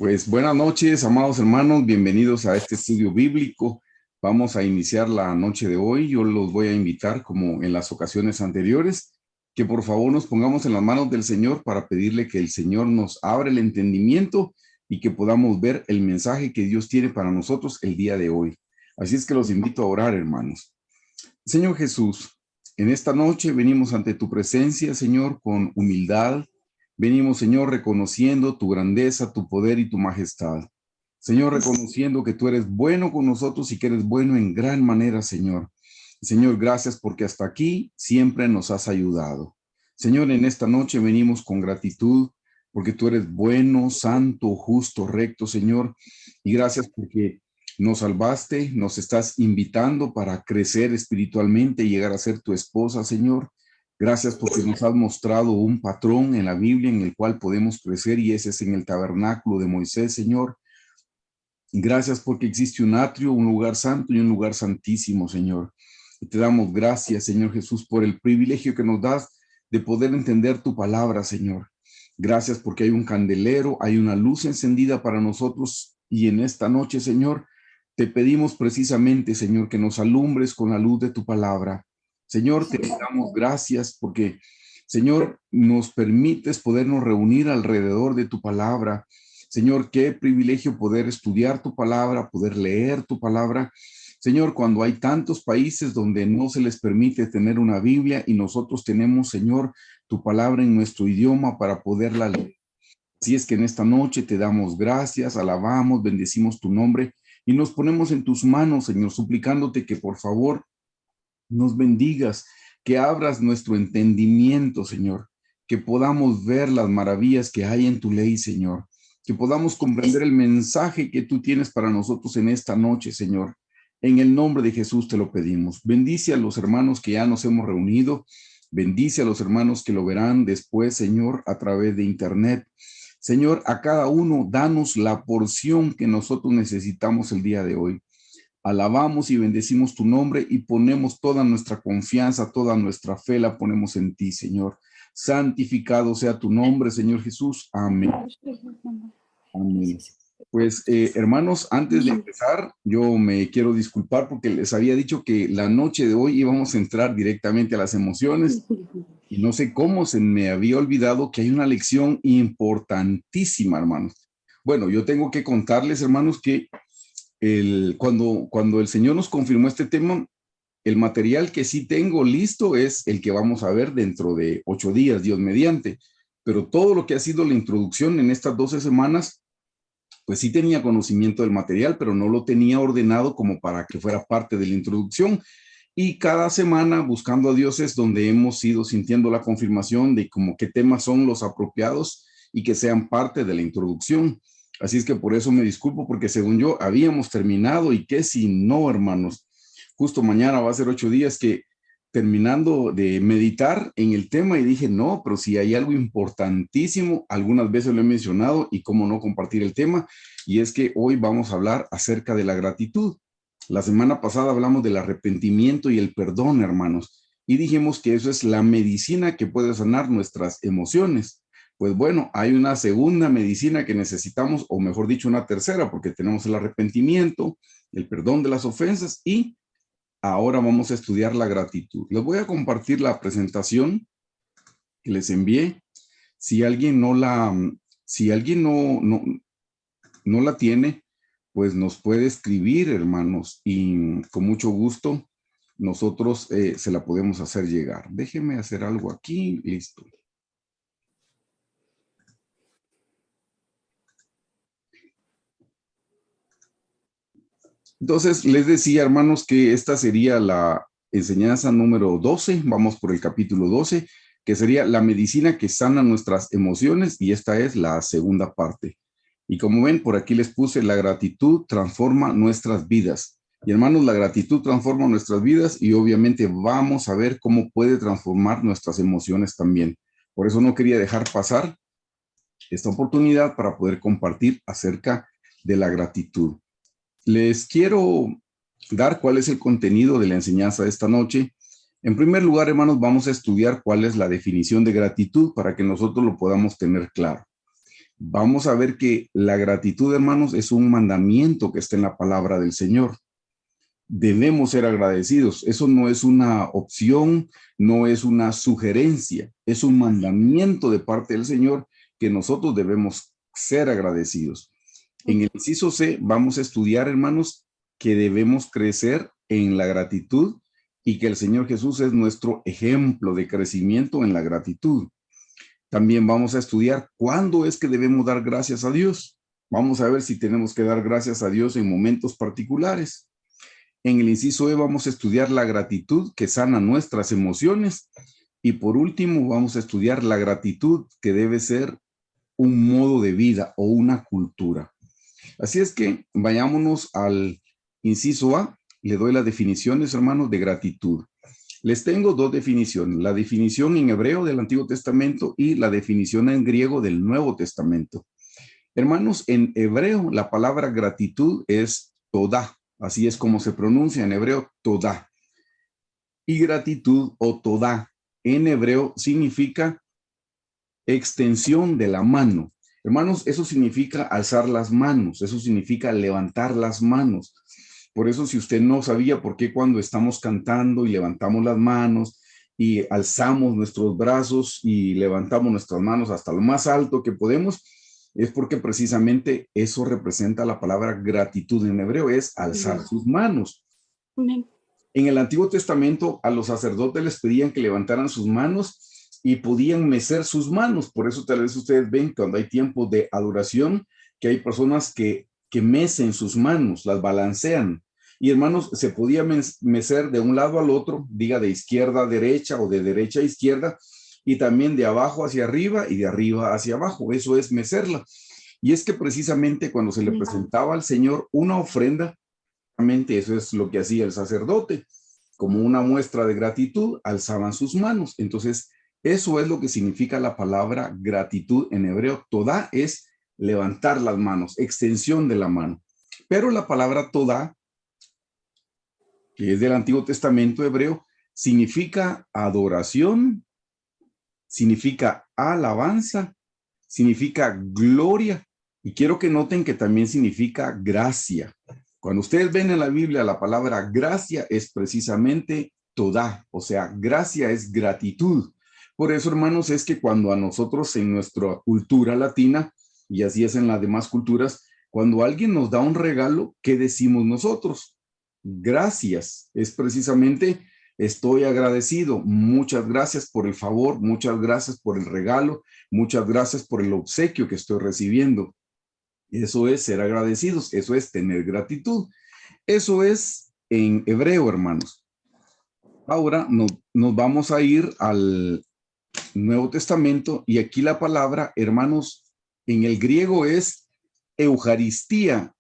Pues buenas noches, amados hermanos, bienvenidos a este estudio bíblico. Vamos a iniciar la noche de hoy. Yo los voy a invitar, como en las ocasiones anteriores, que por favor nos pongamos en las manos del Señor para pedirle que el Señor nos abra el entendimiento y que podamos ver el mensaje que Dios tiene para nosotros el día de hoy. Así es que los invito a orar, hermanos. Señor Jesús, en esta noche venimos ante tu presencia, Señor, con humildad. Venimos, Señor, reconociendo tu grandeza, tu poder y tu majestad. Señor, reconociendo que tú eres bueno con nosotros y que eres bueno en gran manera, Señor. Señor, gracias porque hasta aquí siempre nos has ayudado. Señor, en esta noche venimos con gratitud porque tú eres bueno, santo, justo, recto, Señor. Y gracias porque nos salvaste, nos estás invitando para crecer espiritualmente y llegar a ser tu esposa, Señor. Gracias porque nos has mostrado un patrón en la Biblia en el cual podemos crecer y ese es en el tabernáculo de Moisés, Señor. Gracias porque existe un atrio, un lugar santo y un lugar santísimo, Señor. Y te damos gracias, Señor Jesús, por el privilegio que nos das de poder entender tu palabra, Señor. Gracias porque hay un candelero, hay una luz encendida para nosotros y en esta noche, Señor, te pedimos precisamente, Señor, que nos alumbres con la luz de tu palabra. Señor, te damos gracias porque, Señor, nos permites podernos reunir alrededor de tu palabra. Señor, qué privilegio poder estudiar tu palabra, poder leer tu palabra. Señor, cuando hay tantos países donde no se les permite tener una Biblia y nosotros tenemos, Señor, tu palabra en nuestro idioma para poderla leer. Así es que en esta noche te damos gracias, alabamos, bendecimos tu nombre y nos ponemos en tus manos, Señor, suplicándote que por favor nos bendigas, que abras nuestro entendimiento, Señor, que podamos ver las maravillas que hay en tu ley, Señor, que podamos comprender el mensaje que tú tienes para nosotros en esta noche, Señor. En el nombre de Jesús te lo pedimos. Bendice a los hermanos que ya nos hemos reunido. Bendice a los hermanos que lo verán después, Señor, a través de internet. Señor, a cada uno, danos la porción que nosotros necesitamos el día de hoy. Alabamos y bendecimos tu nombre y ponemos toda nuestra confianza, toda nuestra fe la ponemos en ti, Señor. Santificado sea tu nombre, Señor Jesús. Amén. Amén. Pues, hermanos, antes de empezar, yo me quiero disculpar porque les había dicho que la noche de hoy íbamos a entrar directamente a las emociones y no sé cómo se me había olvidado que hay una lección importantísima, hermanos. Bueno, yo tengo que contarles, hermanos, que cuando el Señor nos confirmó este tema, el material que sí tengo listo es el que vamos a ver dentro de 8 días, Dios mediante. Pero todo lo que ha sido la introducción en estas 12 semanas, pues sí tenía conocimiento del material, pero no lo tenía ordenado como para que fuera parte de la introducción. Y cada semana, buscando a Dios, es donde hemos ido sintiendo la confirmación de como qué temas son los apropiados y que sean parte de la introducción. Así es que por eso me disculpo, porque según yo habíamos terminado y que si no, hermanos, justo mañana va a ser 8 días que terminando de meditar en el tema y dije, no, pero si hay algo importantísimo, algunas veces lo he mencionado y cómo no compartir el tema, y es que hoy vamos a hablar acerca de la gratitud. La semana pasada hablamos del arrepentimiento y el perdón, hermanos, y dijimos que eso es la medicina que puede sanar nuestras emociones. Pues bueno, hay una segunda medicina que necesitamos, o mejor dicho, una tercera, porque tenemos el arrepentimiento, el perdón de las ofensas y ahora vamos a estudiar la gratitud. Les voy a compartir la presentación que les envié. Si alguien no la, si alguien no la tiene, pues nos puede escribir, hermanos, y con mucho gusto nosotros se la podemos hacer llegar. Déjenme hacer algo aquí, listo. Entonces, les decía, hermanos, que esta sería la enseñanza número 12. Vamos por el capítulo 12, que sería la medicina que sana nuestras emociones, y esta es la segunda parte. Y como ven, por aquí les puse, la gratitud transforma nuestras vidas. Y hermanos, la gratitud transforma nuestras vidas y obviamente vamos a ver cómo puede transformar nuestras emociones también. Por eso no quería dejar pasar esta oportunidad para poder compartir acerca de la gratitud. Les quiero dar cuál es el contenido de la enseñanza de esta noche. En primer lugar, hermanos, vamos a estudiar cuál es la definición de gratitud para que nosotros lo podamos tener claro. vamos a ver que la gratitud, hermanos, es un mandamiento que está en la palabra del Señor. Debemos ser agradecidos. Eso no es una opción, no es una sugerencia, es un mandamiento de parte del Señor que nosotros debemos ser agradecidos. En el inciso C vamos a estudiar, hermanos, que debemos crecer en la gratitud y que el Señor Jesús es nuestro ejemplo de crecimiento en la gratitud. También vamos a estudiar cuándo es que debemos dar gracias a Dios. Vamos a ver si tenemos que dar gracias a Dios en momentos particulares. En el inciso E vamos a estudiar la gratitud que sana nuestras emociones. Y por último vamos a estudiar la gratitud que debe ser un modo de vida o una cultura. Así es que vayámonos al inciso A. Le doy las definiciones, hermanos, de gratitud. Les tengo dos definiciones, la definición en hebreo del Antiguo Testamento y la definición en griego del Nuevo Testamento. Hermanos, en hebreo la palabra gratitud es todá, así es como se pronuncia en hebreo, todá. Y gratitud o todá en hebreo significa extensión de la mano. Hermanos, eso significa alzar las manos, eso significa levantar las manos. Por eso, si usted no sabía por qué cuando estamos cantando y levantamos las manos y alzamos nuestros brazos y levantamos nuestras manos hasta lo más alto que podemos, es porque precisamente eso representa la palabra gratitud en hebreo, es alzar sus manos. En el Antiguo Testamento a los sacerdotes les pedían que levantaran sus manos y podían mecer sus manos. Por eso tal vez ustedes ven cuando hay tiempo de adoración que hay personas que mecen sus manos, las balancean. Y hermanos, se podía mecer de un lado al otro, diga de izquierda a derecha o de derecha a izquierda, y también de abajo hacia arriba y de arriba hacia abajo. Eso es mecerla. Y es que precisamente cuando se le presentaba al Señor una ofrenda, eso es lo que hacía el sacerdote. Como una muestra de gratitud, alzaban sus manos. Entonces, eso es lo que significa la palabra gratitud en hebreo. Todá es levantar las manos, extensión de la mano. Pero la palabra todá, que es del Antiguo Testamento hebreo, significa adoración, significa alabanza, significa gloria. Y quiero que noten que también significa gracia. Cuando ustedes ven en la Biblia la palabra gracia es precisamente todá, o sea, gracia es gratitud. Por eso, hermanos, es que cuando a nosotros en nuestra cultura latina, y así es en las demás culturas, cuando alguien nos da un regalo, ¿qué decimos nosotros? Gracias. Es precisamente estoy agradecido. Muchas gracias por el favor, muchas gracias por el regalo, muchas gracias por el obsequio que estoy recibiendo. Eso es ser agradecidos, eso es tener gratitud. Eso es en hebreo, hermanos. Ahora nos vamos a ir al Nuevo Testamento y aquí la palabra, hermanos, en el griego es Eucaristía.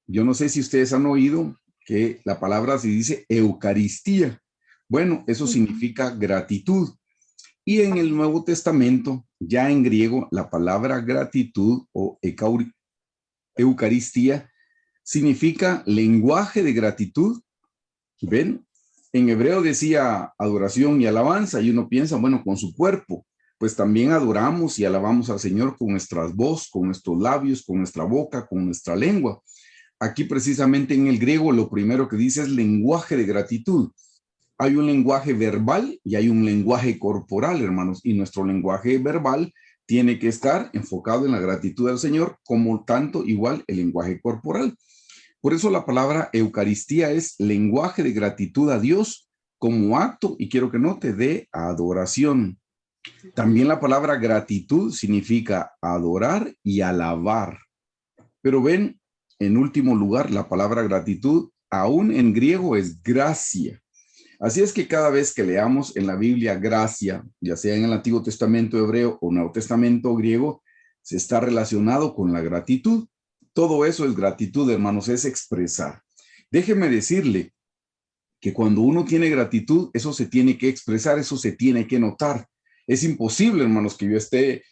Yo no sé si ustedes han oído que la palabra se dice Eucaristía. Bueno, eso significa gratitud. Y en el Nuevo Testamento, ya en griego, la palabra gratitud o Eucaristía significa lenguaje de gratitud. ¿Ven? En hebreo decía adoración y alabanza y uno piensa, bueno, con su cuerpo, pues también adoramos y alabamos al Señor con nuestras voz, con nuestros labios, con nuestra boca, con nuestra lengua. Aquí precisamente en el griego lo primero que dice es lenguaje de gratitud. Hay un lenguaje verbal y hay un lenguaje corporal, hermanos, y nuestro lenguaje verbal tiene que estar enfocado en la gratitud al Señor, como tanto igual el lenguaje corporal. Por eso la palabra Eucaristía es lenguaje de gratitud a Dios como acto, y quiero que note, de adoración. También la palabra gratitud significa adorar y alabar. Pero ven, en último lugar, la palabra gratitud, aún en griego, es gracia. Así es que cada vez que leamos en la Biblia gracia, ya sea en el Antiguo Testamento hebreo o Nuevo Testamento griego, se está relacionado con la gratitud. Todo eso es gratitud, hermanos, es expresar. Déjeme decirle que cuando uno tiene gratitud, eso se tiene que expresar, eso se tiene que notar. Es imposible, hermanos, que yo esté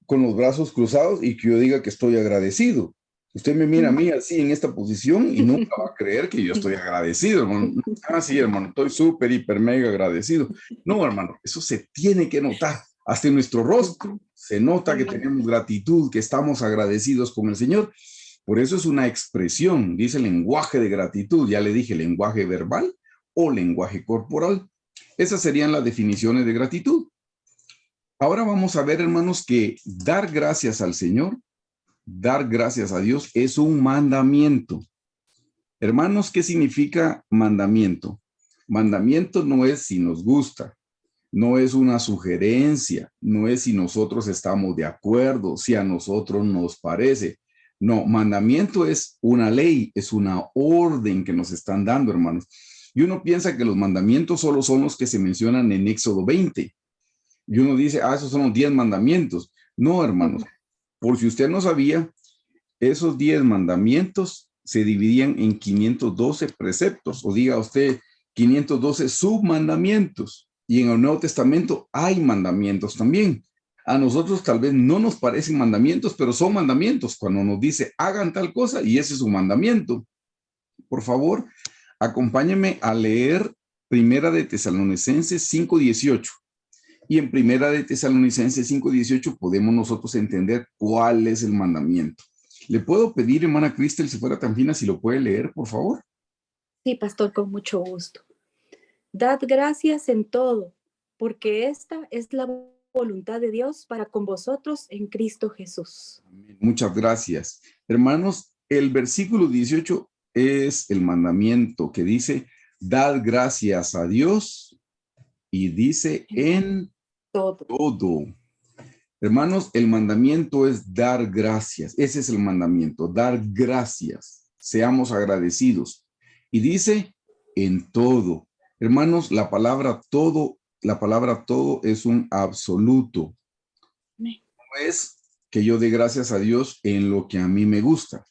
con los brazos cruzados y que yo diga que estoy agradecido. Usted me mira a mí así en esta posición y nunca va a creer que yo estoy agradecido, hermano. Ah, sí, hermano, estoy súper, hiper, mega agradecido. No, hermano, eso se tiene que notar. Hasta en nuestro rostro se nota que tenemos gratitud, que estamos agradecidos con el Señor. Por eso es una expresión, dice lenguaje de gratitud. Ya le dije, lenguaje verbal o lenguaje corporal. Esas serían las definiciones de gratitud. Ahora vamos a ver, hermanos, que dar gracias al Señor, dar gracias a Dios, es un mandamiento. Hermanos, ¿qué significa mandamiento? Mandamiento no es si nos gusta, no es una sugerencia, no es si nosotros estamos de acuerdo, si a nosotros nos parece. No, mandamiento es una ley, es una orden que nos están dando, hermanos. Y uno piensa que los mandamientos solo son los que se mencionan en Éxodo 20. Y uno dice, esos son los 10 mandamientos. No, hermanos, por si usted no sabía, esos 10 mandamientos se dividían en 512 preceptos, o diga usted 512 submandamientos. Y en el Nuevo Testamento hay mandamientos también. A nosotros tal vez no nos parecen mandamientos, pero son mandamientos. Cuando nos dice hagan tal cosa, y ese es un mandamiento. Por favor, acompáñenme a leer Primera de Tesalonicenses 5:18. Y en Primera de Tesalonicenses 5:18 podemos nosotros entender cuál es el mandamiento. ¿Le puedo pedir, hermana Cristel, si fuera tan fina, si lo puede leer, por favor? Sí, pastor, con mucho gusto. Dad gracias en todo, porque esta es la voluntad de Dios para con vosotros en Cristo Jesús. Muchas gracias. Hermanos, el versículo 18 es el mandamiento que dice, dad gracias a Dios, y dice en todo. Hermanos, el mandamiento es dar gracias. Ese es el mandamiento, dar gracias. Seamos agradecidos. Y dice en todo. Hermanos, la palabra todo es un absoluto. No es que yo dé gracias a Dios en lo que a mí me gusta.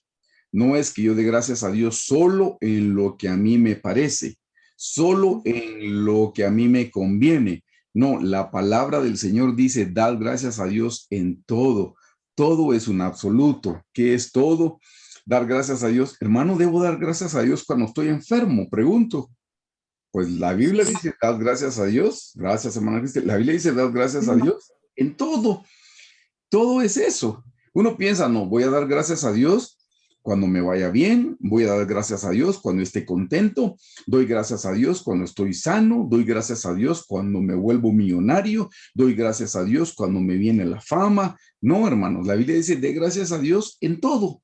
No es que yo dé gracias a Dios solo en lo que a mí me parece, solo en lo que a mí me conviene. No, la palabra del Señor dice, dad gracias a Dios en todo. Todo es un absoluto. ¿Qué es todo? Dar gracias a Dios. Hermano, ¿debo dar gracias a Dios cuando estoy enfermo? Pregunto. Pues la Biblia dice, dad gracias a Dios. Gracias, hermana Cristi. La Biblia dice, dad gracias a Dios en todo. Todo es eso. Uno piensa, no, voy a dar gracias a Dios cuando me vaya bien, voy a dar gracias a Dios cuando esté contento, doy gracias a Dios cuando estoy sano, doy gracias a Dios cuando me vuelvo millonario, doy gracias a Dios cuando me viene la fama. No, hermanos, la Biblia dice, dé gracias a Dios en todo.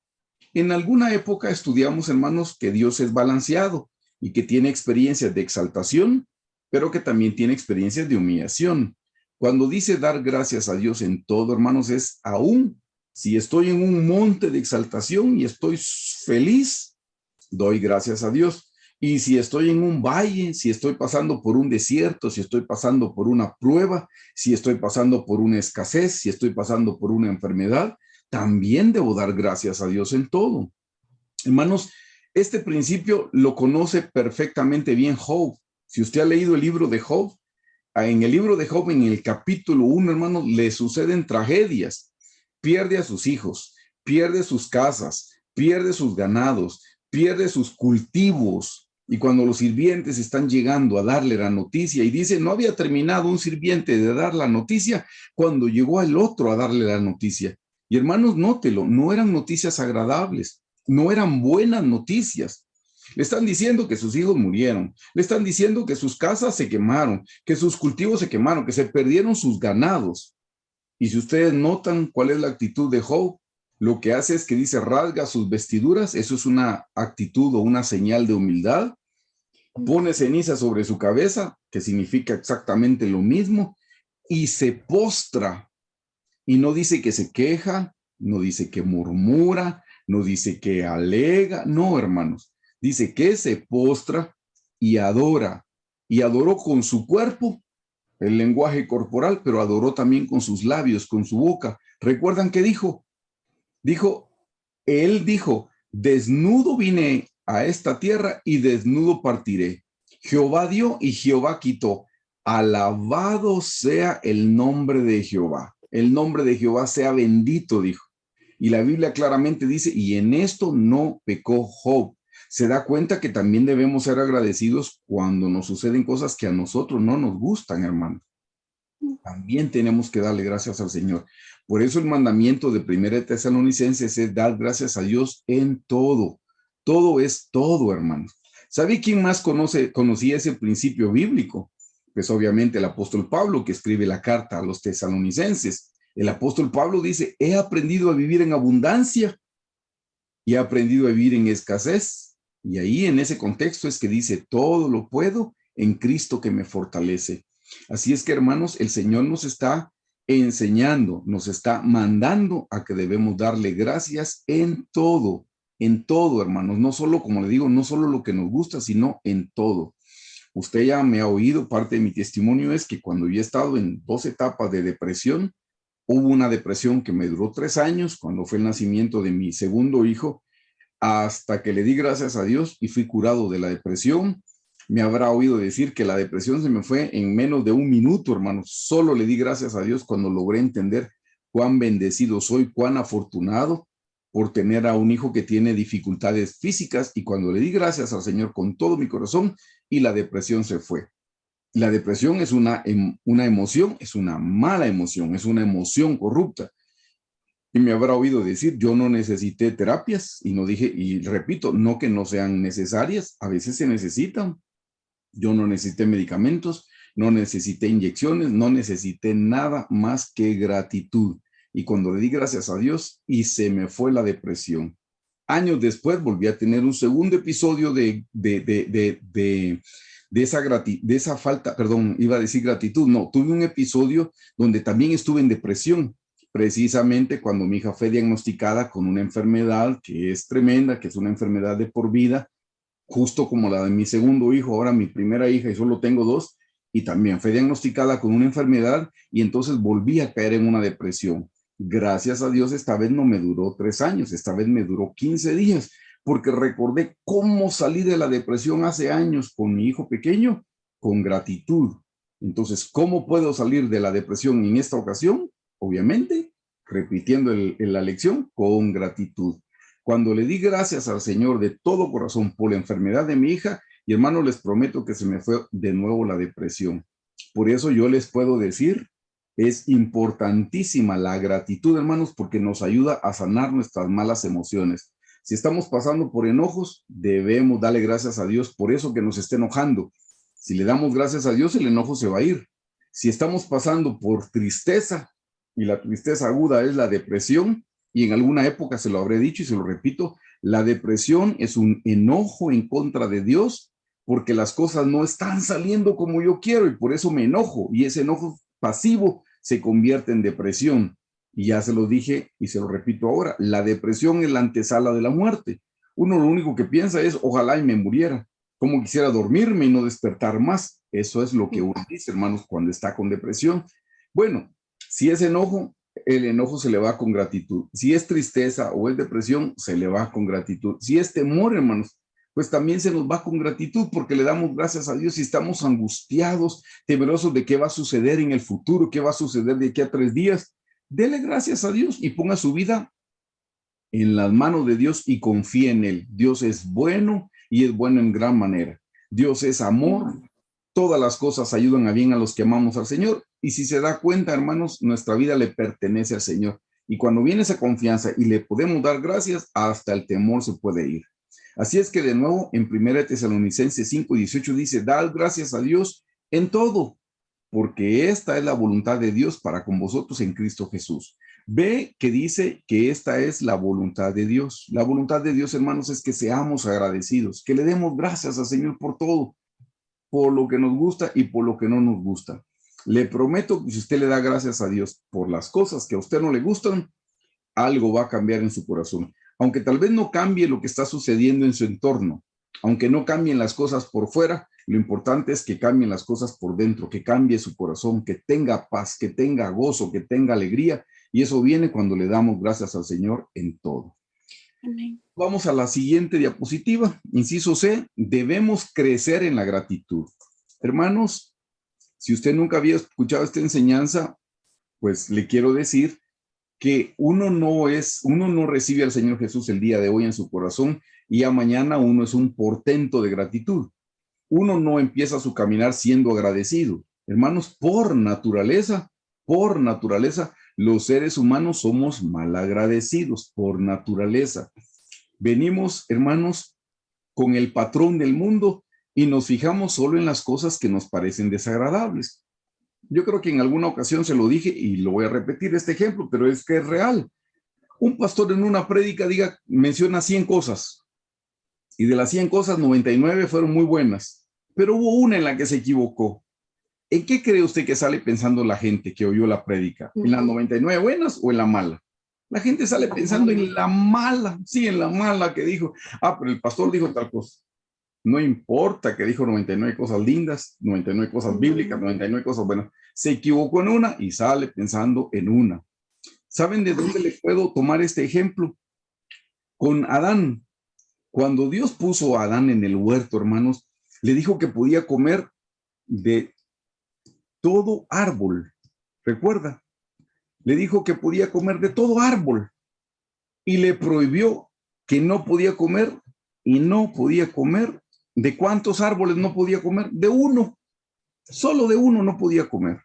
En alguna época estudiamos, hermanos, que Dios es balanceado y que tiene experiencias de exaltación, pero que también tiene experiencias de humillación. Cuando dice dar gracias a Dios en todo, hermanos, es aún si estoy en un monte de exaltación y estoy feliz, doy gracias a Dios. Y si estoy en un valle, si estoy pasando por un desierto, si estoy pasando por una prueba, si estoy pasando por una escasez, si estoy pasando por una enfermedad, también debo dar gracias a Dios en todo. Hermanos, este principio lo conoce perfectamente bien Job. Si usted ha leído el libro de Job, en el libro de Job, en el capítulo 1, hermanos, le suceden tragedias. Pierde a sus hijos, pierde sus casas, pierde sus ganados, pierde sus cultivos. Y cuando los sirvientes están llegando a darle la noticia y dice, no había terminado un sirviente de dar la noticia cuando llegó el otro a darle la noticia. Y hermanos, nótelo, no eran noticias agradables, no eran buenas noticias. Le están diciendo que sus hijos murieron, le están diciendo que sus casas se quemaron, que sus cultivos se quemaron, que se perdieron sus ganados. Y si ustedes notan cuál es la actitud de Job, lo que hace es que dice rasga sus vestiduras, eso es una actitud o una señal de humildad, pone ceniza sobre su cabeza, que significa exactamente lo mismo, y se postra. Y no dice que se queja, no dice que murmura, no dice que alega, no, hermanos. Dice que se postra y adora. Y adoró con su cuerpo, el lenguaje corporal, pero adoró también con sus labios, con su boca. ¿Recuerdan qué dijo? Él dijo, desnudo vine a esta tierra y desnudo partiré. Jehová dio y Jehová quitó. Alabado sea el nombre de Jehová. El nombre de Jehová sea bendito, dijo. Y la Biblia claramente dice, y en esto no pecó Job. Se da cuenta que también debemos ser agradecidos cuando nos suceden cosas que a nosotros no nos gustan, hermano. También tenemos que darle gracias al Señor. Por eso el mandamiento de 1 Tesalonicenses es dar gracias a Dios en todo. Todo es todo, hermanos. ¿Sabe quién más conocía ese principio bíblico? Pues obviamente el apóstol Pablo, que escribe la carta a los tesalonicenses. El apóstol Pablo dice, he aprendido a vivir en abundancia y he aprendido a vivir en escasez. Y ahí en ese contexto es que dice, todo lo puedo en Cristo que me fortalece. Así es que, hermanos, el Señor nos está enseñando, nos está mandando a que debemos darle gracias en todo, hermanos. No solo, como le digo, no solo lo que nos gusta, sino en todo. Usted ya me ha oído, parte de mi testimonio es que cuando yo he estado en 2 etapas de depresión, hubo una depresión que me duró 3 años, cuando fue el nacimiento de mi segundo hijo, hasta que le di gracias a Dios y fui curado de la depresión. Me habrá oído decir que la depresión se me fue en menos de 1 minuto, hermanos. Solo le di gracias a Dios cuando logré entender cuán bendecido soy, cuán afortunado por tener a un hijo que tiene dificultades físicas, y cuando le di gracias al Señor con todo mi corazón, y la depresión se fue. La depresión es una emoción, es una mala emoción, es una emoción corrupta. Y me habrá oído decir, yo no necesité terapias, y no dije, y repito, no que no sean necesarias, a veces se necesitan. Yo no necesité medicamentos, no necesité inyecciones, no necesité nada más que gratitud. Y cuando le di gracias a Dios, y se me fue la depresión. Años después volví a tener un segundo episodio de esa falta, perdón, iba a decir gratitud, no, tuve un episodio donde también estuve en depresión, precisamente cuando mi hija fue diagnosticada con una enfermedad que es tremenda, que es una enfermedad de por vida, justo como la de mi segundo hijo, ahora mi primera hija, y solo tengo 2, y también fue diagnosticada con una enfermedad, y entonces volví a caer en una depresión. Gracias a Dios, esta vez no me duró 3 años, esta vez me duró 15 días, porque recordé cómo salí de la depresión hace años con mi hijo pequeño, con gratitud. Entonces, ¿cómo puedo salir de la depresión en esta ocasión? Obviamente, repitiendo la lección, con gratitud. Cuando le di gracias al Señor de todo corazón por la enfermedad de mi hija, y hermano, les prometo que se me fue de nuevo la depresión. Por eso yo les puedo decir, es importantísima la gratitud, hermanos, porque nos ayuda a sanar nuestras malas emociones. Si estamos pasando por enojos, debemos darle gracias a Dios por eso que nos esté enojando. Si le damos gracias a Dios, el enojo se va a ir. Si estamos pasando por tristeza, y la tristeza aguda es la depresión, y en alguna época se lo habré dicho y se lo repito, la depresión es un enojo en contra de Dios porque las cosas no están saliendo como yo quiero y por eso me enojo, y ese enojo pasivo se convierte en depresión. Y ya se lo dije y se lo repito ahora, la depresión es la antesala de la muerte. Uno lo único que piensa es, ojalá y me muriera, como quisiera dormirme y no despertar más. Eso es lo que uno dice, hermanos, cuando está con depresión. Bueno, si es enojo, el enojo se le va con gratitud. Si es tristeza o es depresión, se le va con gratitud. Si es temor, hermanos, pues también se nos va con gratitud porque le damos gracias a Dios. Si estamos angustiados, temerosos de qué va a suceder en el futuro, qué va a suceder de aquí a 3 días, dele gracias a Dios y ponga su vida en las manos de Dios y confíe en Él. Dios es bueno y es bueno en gran manera. Dios es amor. Todas las cosas ayudan a bien a los que amamos al Señor. Y si se da cuenta, hermanos, nuestra vida le pertenece al Señor. Y cuando viene esa confianza y le podemos dar gracias, hasta el temor se puede ir. Así es que de nuevo, en 1 Tesalonicenses 5:18 dice, dad gracias a Dios en todo, porque esta es la voluntad de Dios para con vosotros en Cristo Jesús. Ve que dice que esta es la voluntad de Dios. La voluntad de Dios, hermanos, es que seamos agradecidos, que le demos gracias al Señor por todo, por lo que nos gusta y por lo que no nos gusta. Le prometo que si usted le da gracias a Dios por las cosas que a usted no le gustan, algo va a cambiar en su corazón. Aunque tal vez no cambie lo que está sucediendo en su entorno, aunque no cambien las cosas por fuera, lo importante es que cambien las cosas por dentro, que cambie su corazón, que tenga paz, que tenga gozo, que tenga alegría. Y eso viene cuando le damos gracias al Señor en todo. Amén. Vamos a la siguiente diapositiva. Inciso C, debemos crecer en la gratitud. Hermanos, si usted nunca había escuchado esta enseñanza, pues le quiero decir que uno no recibe al Señor Jesús el día de hoy en su corazón y a mañana uno es un portento de gratitud. Uno no empieza su caminar siendo agradecido. Hermanos, por naturaleza, los seres humanos somos malagradecidos, por naturaleza. Venimos, hermanos, con el patrón del mundo y nos fijamos solo en las cosas que nos parecen desagradables. Yo creo que en alguna ocasión se lo dije y lo voy a repetir este ejemplo, pero es que es real. Un pastor en una prédica menciona 100 cosas y de las 100 cosas 99 fueron muy buenas, pero hubo una en la que se equivocó. ¿En qué cree usted que sale pensando la gente que oyó la prédica? ¿En las 99 buenas o en la mala? La gente sale pensando en la mala, sí, en la mala que dijo, pero el pastor dijo tal cosa. No importa que dijo 99 cosas lindas, 99 cosas bíblicas, 99 cosas buenas. Se equivocó en una y sale pensando en una. ¿Saben de dónde le puedo tomar este ejemplo? Con Adán. Cuando Dios puso a Adán en el huerto, hermanos, le dijo que podía comer de todo árbol. ¿Recuerda? Le dijo que podía comer de todo árbol y le prohibió que no podía comer y no podía comer. ¿De cuántos árboles no podía comer? De uno. Solo de uno no podía comer.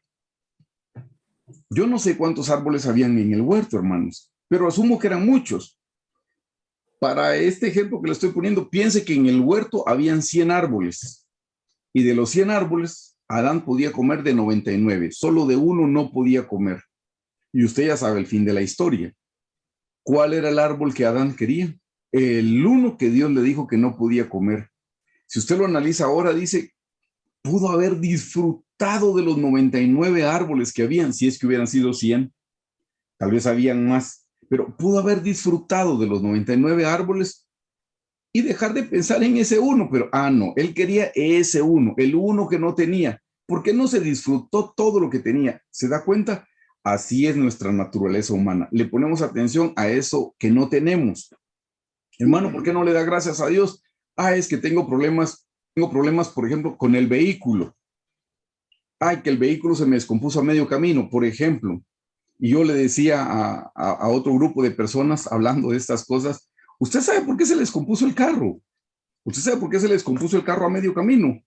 Yo no sé cuántos árboles habían en el huerto, hermanos, pero asumo que eran muchos. Para este ejemplo que le estoy poniendo, piense que en el huerto habían 100 árboles y de los 100 árboles, Adán podía comer de 99, solo de uno no podía comer. Y usted ya sabe el fin de la historia. ¿Cuál era el árbol que Adán quería? El uno que Dios le dijo que no podía comer. Si usted lo analiza ahora, dice, pudo haber disfrutado de los 99 árboles que habían, si es que hubieran sido 100, tal vez habían más, pero pudo haber disfrutado de los 99 árboles y dejar de pensar en ese uno, pero no, él quería ese uno, el uno que no tenía, porque no se disfrutó todo lo que tenía. ¿Se da cuenta? Así es nuestra naturaleza humana. Le ponemos atención a eso que no tenemos. Hermano, ¿por qué no le da gracias a Dios? Es que tengo problemas, por ejemplo, con el vehículo. Que el vehículo se me descompuso a medio camino, por ejemplo. Y yo le decía a otro grupo de personas hablando de estas cosas, ¿usted sabe por qué se les compuso el carro? ¿Usted sabe por qué se les compuso el carro a medio camino?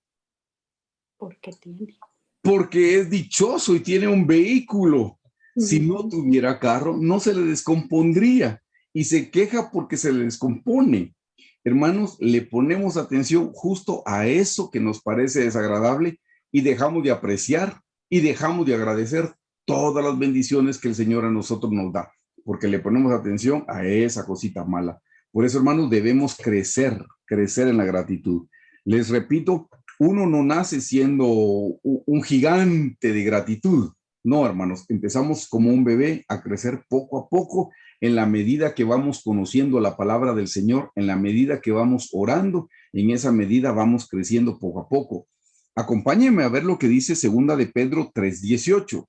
Porque tiene. Porque es dichoso y tiene un vehículo. Si no tuviera carro, no se le descompondría y se queja porque se le descompone. Hermanos, le ponemos atención justo a eso que nos parece desagradable y dejamos de apreciar y dejamos de agradecer todas las bendiciones que el Señor a nosotros nos da, porque le ponemos atención a esa cosita mala. Por eso, hermanos, debemos crecer en la gratitud. Les repito, uno no nace siendo un gigante de gratitud. No, hermanos, empezamos como un bebé a crecer poco a poco en la medida que vamos conociendo la palabra del Señor, en la medida que vamos orando, en esa medida vamos creciendo poco a poco. Acompáñenme a ver lo que dice segunda de Pedro 3:18.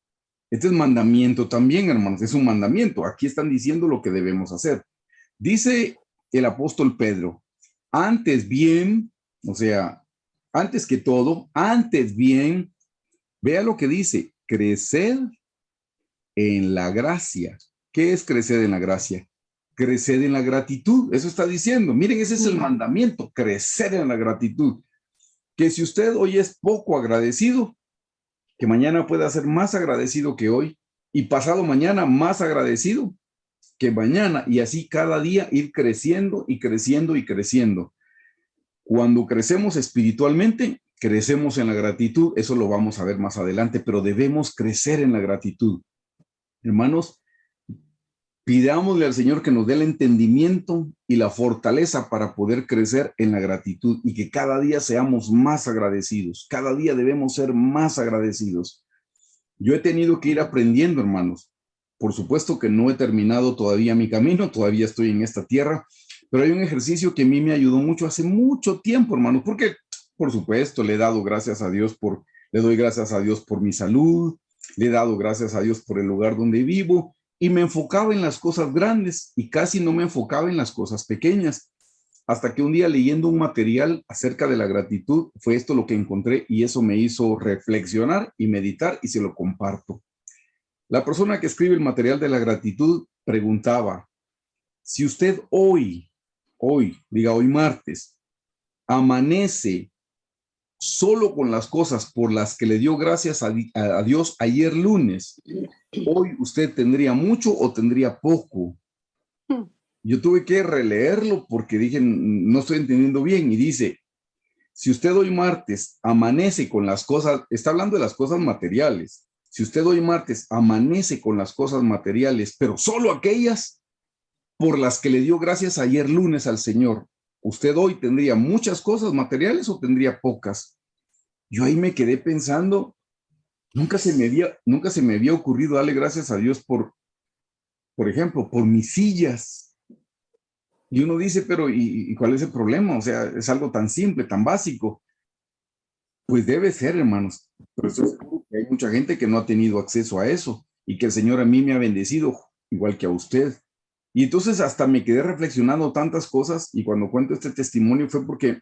Este es mandamiento también, hermanos, es un mandamiento. Aquí están diciendo lo que debemos hacer. Dice el apóstol Pedro, antes bien, o sea, antes que todo, antes bien, vea lo que dice, crecer en la gracia. ¿Qué es crecer en la gracia? Crecer en la gratitud, eso está diciendo. Miren, ese es el mandamiento, crecer en la gratitud. Que si usted hoy es poco agradecido, que mañana pueda ser más agradecido que hoy y pasado mañana más agradecido que mañana y así cada día ir creciendo y creciendo y creciendo. Cuando crecemos espiritualmente, crecemos en la gratitud, eso lo vamos a ver más adelante, pero debemos crecer en la gratitud. Hermanos, pidámosle al Señor que nos dé el entendimiento y la fortaleza para poder crecer en la gratitud y que cada día seamos más agradecidos. Cada día debemos ser más agradecidos. Yo he tenido que ir aprendiendo, hermanos. Por supuesto que no he terminado todavía mi camino, todavía estoy en esta tierra, pero hay un ejercicio que a mí me ayudó mucho hace mucho tiempo, hermanos, porque, por supuesto, le doy gracias a Dios por mi salud, le he dado gracias a Dios por el lugar donde vivo, y me enfocaba en las cosas grandes y casi no me enfocaba en las cosas pequeñas. Hasta que un día leyendo un material acerca de la gratitud, fue esto lo que encontré y eso me hizo reflexionar y meditar y se lo comparto. La persona que escribe el material de la gratitud preguntaba, si usted hoy martes, amanece solo con las cosas por las que le dio gracias a Dios ayer lunes, hoy usted tendría mucho o tendría poco. Yo tuve que releerlo porque dije, no estoy entendiendo bien. Y dice, si usted hoy martes amanece con las cosas, está hablando de las cosas materiales. Si usted hoy martes amanece con las cosas materiales, pero solo aquellas por las que le dio gracias ayer lunes al Señor, ¿usted hoy tendría muchas cosas materiales o tendría pocas? Yo ahí me quedé pensando, nunca se me había ocurrido darle gracias a Dios por ejemplo, por mis sillas. Y uno dice, pero ¿y cuál es el problema? O sea, es algo tan simple, tan básico. Pues debe ser, hermanos. Pero estoy seguro que hay mucha gente que no ha tenido acceso a eso y que el Señor a mí me ha bendecido, igual que a usted. Y entonces hasta me quedé reflexionando tantas cosas y cuando cuento este testimonio fue porque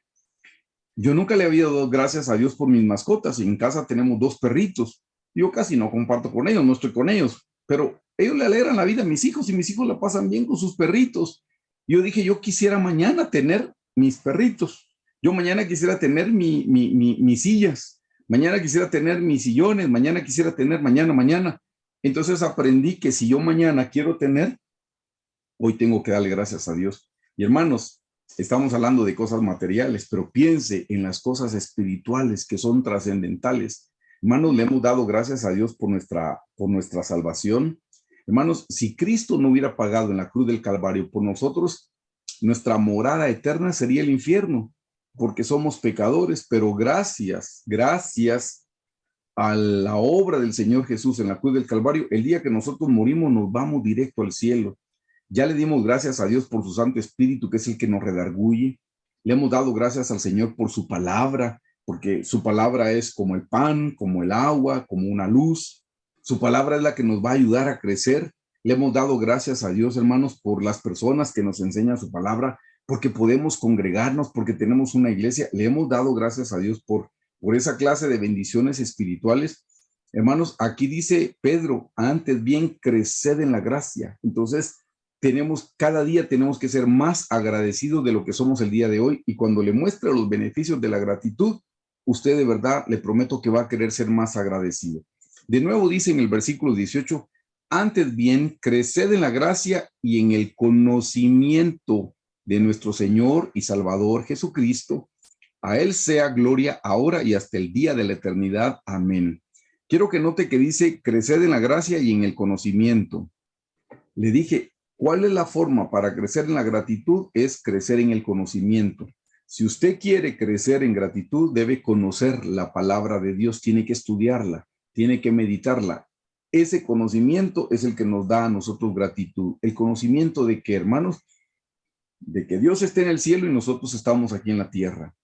yo nunca le había dado gracias a Dios por mis mascotas. En casa tenemos 2 perritos. Yo casi no comparto con ellos, no estoy con ellos, pero ellos le alegran la vida a mis hijos y mis hijos la pasan bien con sus perritos. Yo dije, yo quisiera mañana tener mis perritos. Yo mañana quisiera tener mis sillas. Mañana quisiera tener mis sillones. Mañana quisiera tener, mañana. Entonces aprendí que si yo mañana quiero tener, hoy tengo que darle gracias a Dios. Y hermanos, estamos hablando de cosas materiales, pero piense en las cosas espirituales que son trascendentales. Hermanos, le hemos dado gracias a Dios por nuestra salvación. Hermanos, si Cristo no hubiera pagado en la cruz del Calvario por nosotros, nuestra morada eterna sería el infierno, porque somos pecadores, pero gracias a la obra del Señor Jesús en la cruz del Calvario, el día que nosotros morimos nos vamos directo al cielo. Ya le dimos gracias a Dios por su Santo Espíritu, que es el que nos redarguye. Le hemos dado gracias al Señor por su palabra, porque su palabra es como el pan, como el agua, como una luz. Su palabra es la que nos va a ayudar a crecer. Le hemos dado gracias a Dios, hermanos, por las personas que nos enseñan su palabra, porque podemos congregarnos, porque tenemos una iglesia. Le hemos dado gracias a Dios por esa clase de bendiciones espirituales. Hermanos, aquí dice Pedro, antes bien creced en la gracia. Entonces, cada día tenemos que ser más agradecidos de lo que somos el día de hoy, y cuando le muestre los beneficios de la gratitud, usted de verdad le prometo que va a querer ser más agradecido. De nuevo dice en el versículo 18, antes bien creced en la gracia y en el conocimiento de nuestro Señor y Salvador Jesucristo. A Él sea gloria ahora y hasta el día de la eternidad. Amén. Quiero que note que dice creced en la gracia y en el conocimiento. Le dije, ¿cuál es la forma para crecer en la gratitud? Es crecer en el conocimiento. Si usted quiere crecer en gratitud, debe conocer la palabra de Dios, tiene que estudiarla, tiene que meditarla. Ese conocimiento es el que nos da a nosotros gratitud. El conocimiento de que, hermanos, de que Dios está en el cielo y nosotros estamos aquí en la tierra.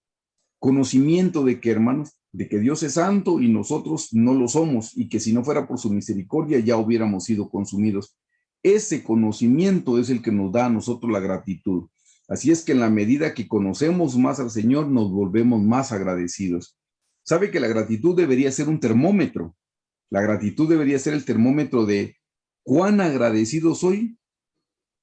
Conocimiento de que, hermanos, de que Dios es santo y nosotros no lo somos, y que si no fuera por su misericordia ya hubiéramos sido consumidos. Ese conocimiento es el que nos da a nosotros la gratitud. Así es que en la medida que conocemos más al Señor, nos volvemos más agradecidos. ¿Sabe que la gratitud debería ser un termómetro? La gratitud debería ser el termómetro de cuán agradecido soy,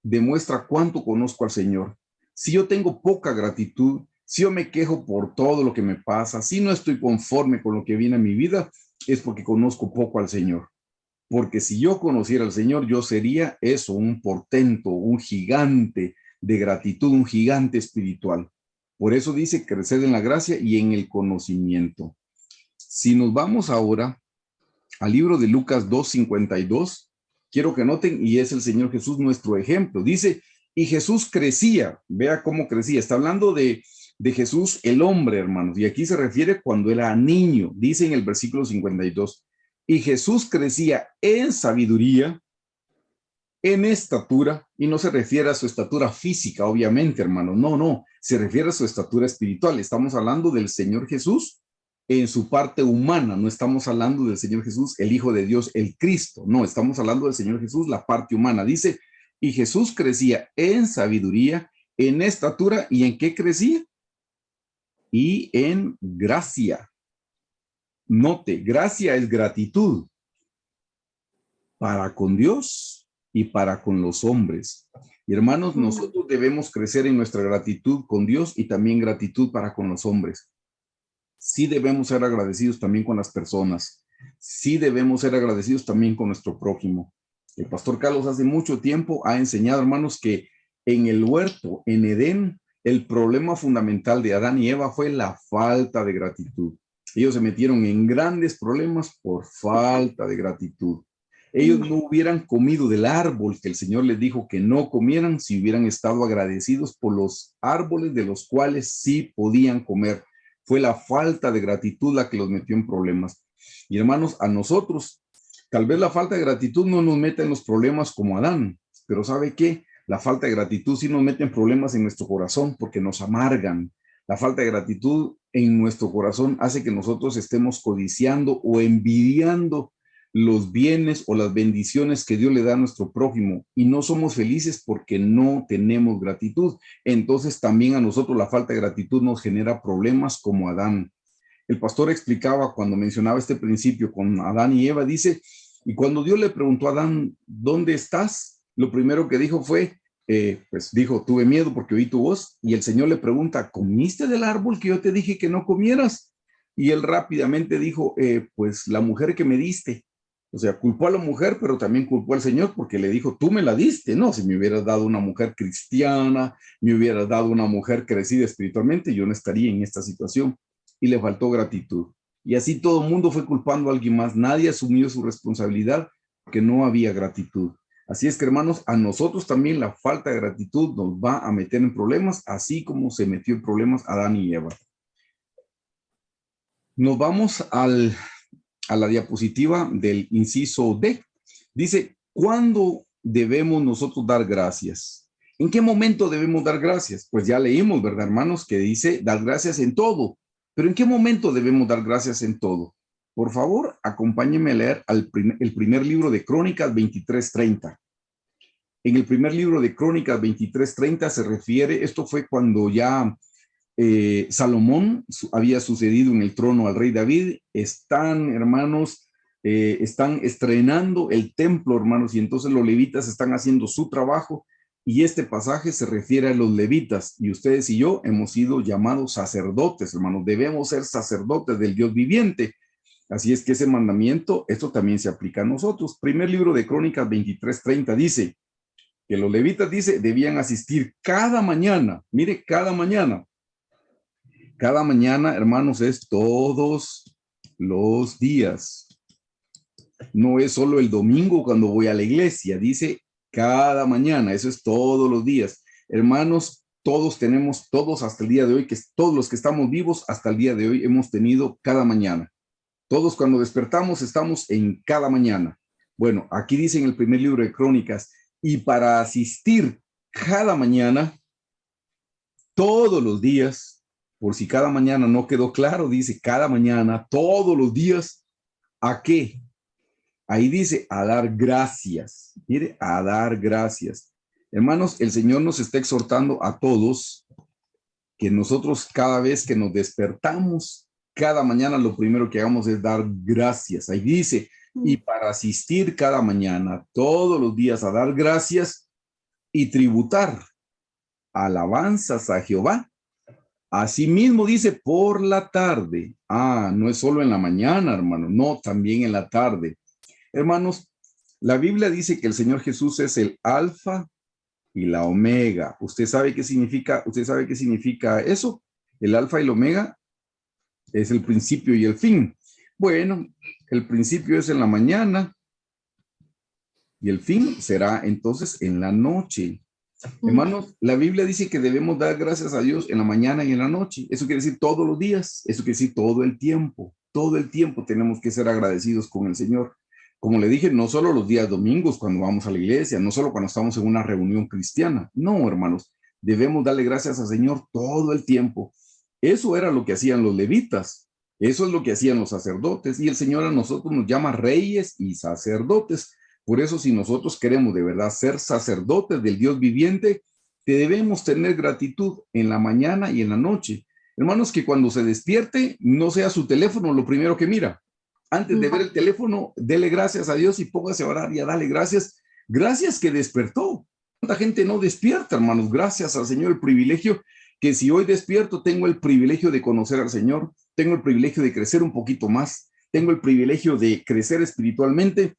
demuestra cuánto conozco al Señor. Si yo tengo poca gratitud, si yo me quejo por todo lo que me pasa, si no estoy conforme con lo que viene a mi vida, es porque conozco poco al Señor. Porque si yo conociera al Señor, yo sería eso, un portento, un gigante de gratitud, un gigante espiritual. Por eso dice crecer en la gracia y en el conocimiento. Si nos vamos ahora al libro de Lucas 2:52, quiero que noten, y es el Señor Jesús nuestro ejemplo. Dice, y Jesús crecía, vea cómo crecía. Está hablando de Jesús el hombre, hermanos, y aquí se refiere cuando era niño. Dice en el versículo 52, y Jesús crecía en sabiduría, en estatura, y no se refiere a su estatura física, obviamente, hermano, no, se refiere a su estatura espiritual. Estamos hablando del Señor Jesús en su parte humana, no estamos hablando del Señor Jesús, el Hijo de Dios, el Cristo, no, estamos hablando del Señor Jesús, la parte humana. Dice, y Jesús crecía en sabiduría, en estatura, ¿y en qué crecía? Y en gracia. Note, gracia es gratitud para con Dios y para con los hombres. Y hermanos, nosotros debemos crecer en nuestra gratitud con Dios y también gratitud para con los hombres. Sí debemos ser agradecidos también con las personas. Sí debemos ser agradecidos también con nuestro prójimo. El pastor Carlos hace mucho tiempo ha enseñado, hermanos, que en el huerto, en Edén, el problema fundamental de Adán y Eva fue la falta de gratitud. Ellos se metieron en grandes problemas por falta de gratitud. Ellos no hubieran comido del árbol que el Señor les dijo que no comieran si hubieran estado agradecidos por los árboles de los cuales sí podían comer. Fue la falta de gratitud la que los metió en problemas. Y hermanos, a nosotros, tal vez la falta de gratitud no nos meta en los problemas como Adán, pero ¿sabe qué? La falta de gratitud sí nos mete en problemas en nuestro corazón porque nos amargan. La falta de gratitud en nuestro corazón hace que nosotros estemos codiciando o envidiando los bienes o las bendiciones que Dios le da a nuestro prójimo y no somos felices porque no tenemos gratitud. Entonces también a nosotros la falta de gratitud nos genera problemas como Adán. El pastor explicaba cuando mencionaba este principio con Adán y Eva, dice, y cuando Dios le preguntó a Adán, ¿dónde estás? Lo primero que dijo fue, pues dijo, tuve miedo porque oí tu voz. Y el Señor le pregunta, ¿comiste del árbol que yo te dije que no comieras? Y él rápidamente dijo, pues la mujer que me diste. O sea, culpó a la mujer, pero también culpó al Señor porque le dijo, tú me la diste, ¿no? Si me hubieras dado una mujer cristiana, me hubieras dado una mujer crecida espiritualmente, yo no estaría en esta situación. Y le faltó gratitud. Y así todo el mundo fue culpando a alguien más. Nadie asumió su responsabilidad porque no había gratitud. Así es que, hermanos, a nosotros también la falta de gratitud nos va a meter en problemas, así como se metió en problemas Adán y Eva. Nos vamos a la diapositiva del inciso D. Dice, ¿cuándo debemos nosotros dar gracias? ¿En qué momento debemos dar gracias? Pues ya leímos, ¿verdad, hermanos? Que dice, dar gracias en todo. Pero ¿en qué momento debemos dar gracias en todo? Por favor, acompáñenme a leer el primer libro de Crónicas 23:30. En el primer libro de Crónicas 23:30 se refiere, esto fue cuando ya Salomón había sucedido en el trono al rey David. Están, hermanos, están estrenando el templo, hermanos, y entonces los levitas están haciendo su trabajo. Y este pasaje se refiere a los levitas, y ustedes y yo hemos sido llamados sacerdotes, hermanos. Debemos ser sacerdotes del Dios viviente. Así es que ese mandamiento, esto también se aplica a nosotros. Primer libro de Crónicas 23:30 dice que los levitas, dice, debían asistir cada mañana. Mire, cada mañana. Cada mañana, hermanos, es todos los días. No es solo el domingo cuando voy a la iglesia, dice cada mañana, eso es todos los días. Hermanos, todos tenemos, todos hasta el día de hoy, que todos los que estamos vivos hasta el día de hoy hemos tenido cada mañana. Todos cuando despertamos estamos en cada mañana. Bueno, aquí dice en el primer libro de Crónicas, y para asistir cada mañana, todos los días, por si cada mañana no quedó claro, dice cada mañana, todos los días, ¿a qué? Ahí dice a dar gracias. Mire, a dar gracias. Hermanos, el Señor nos está exhortando a todos que nosotros cada vez que nos despertamos, cada mañana lo primero que hagamos es dar gracias. Ahí dice, y para asistir cada mañana, todos los días a dar gracias y tributar alabanzas a Jehová. Asimismo dice por la tarde. No es solo en la mañana, hermano, no, también en la tarde. Hermanos, la Biblia dice que el Señor Jesús es el alfa y la omega. ¿Usted sabe qué significa? ¿Usted sabe qué significa eso? El alfa y el omega es el principio y el fin. Bueno, el principio es en la mañana y el fin será entonces en la noche. Hermanos, la Biblia dice que debemos dar gracias a Dios en la mañana y en la noche. Eso quiere decir todos los días, eso quiere decir todo el tiempo. Todo el tiempo tenemos que ser agradecidos con el Señor. Como le dije, no solo los días domingos cuando vamos a la iglesia, no solo cuando estamos en una reunión cristiana. No, hermanos, debemos darle gracias al Señor todo el tiempo. Eso era lo que hacían los levitas. Eso es lo que hacían los sacerdotes. Y el Señor a nosotros nos llama reyes y sacerdotes. Por eso, si nosotros queremos de verdad ser sacerdotes del Dios viviente, debemos tener gratitud en la mañana y en la noche. Hermanos, que cuando se despierte, no sea su teléfono lo primero que mira. Antes de ver el teléfono, dele gracias a Dios y póngase a orar y a darle gracias. Gracias que despertó. ¿Cuánta gente no despierta, hermanos? Gracias al Señor el privilegio que si hoy despierto, tengo el privilegio de conocer al Señor. tengo el privilegio de crecer un poquito más, tengo el privilegio de crecer espiritualmente,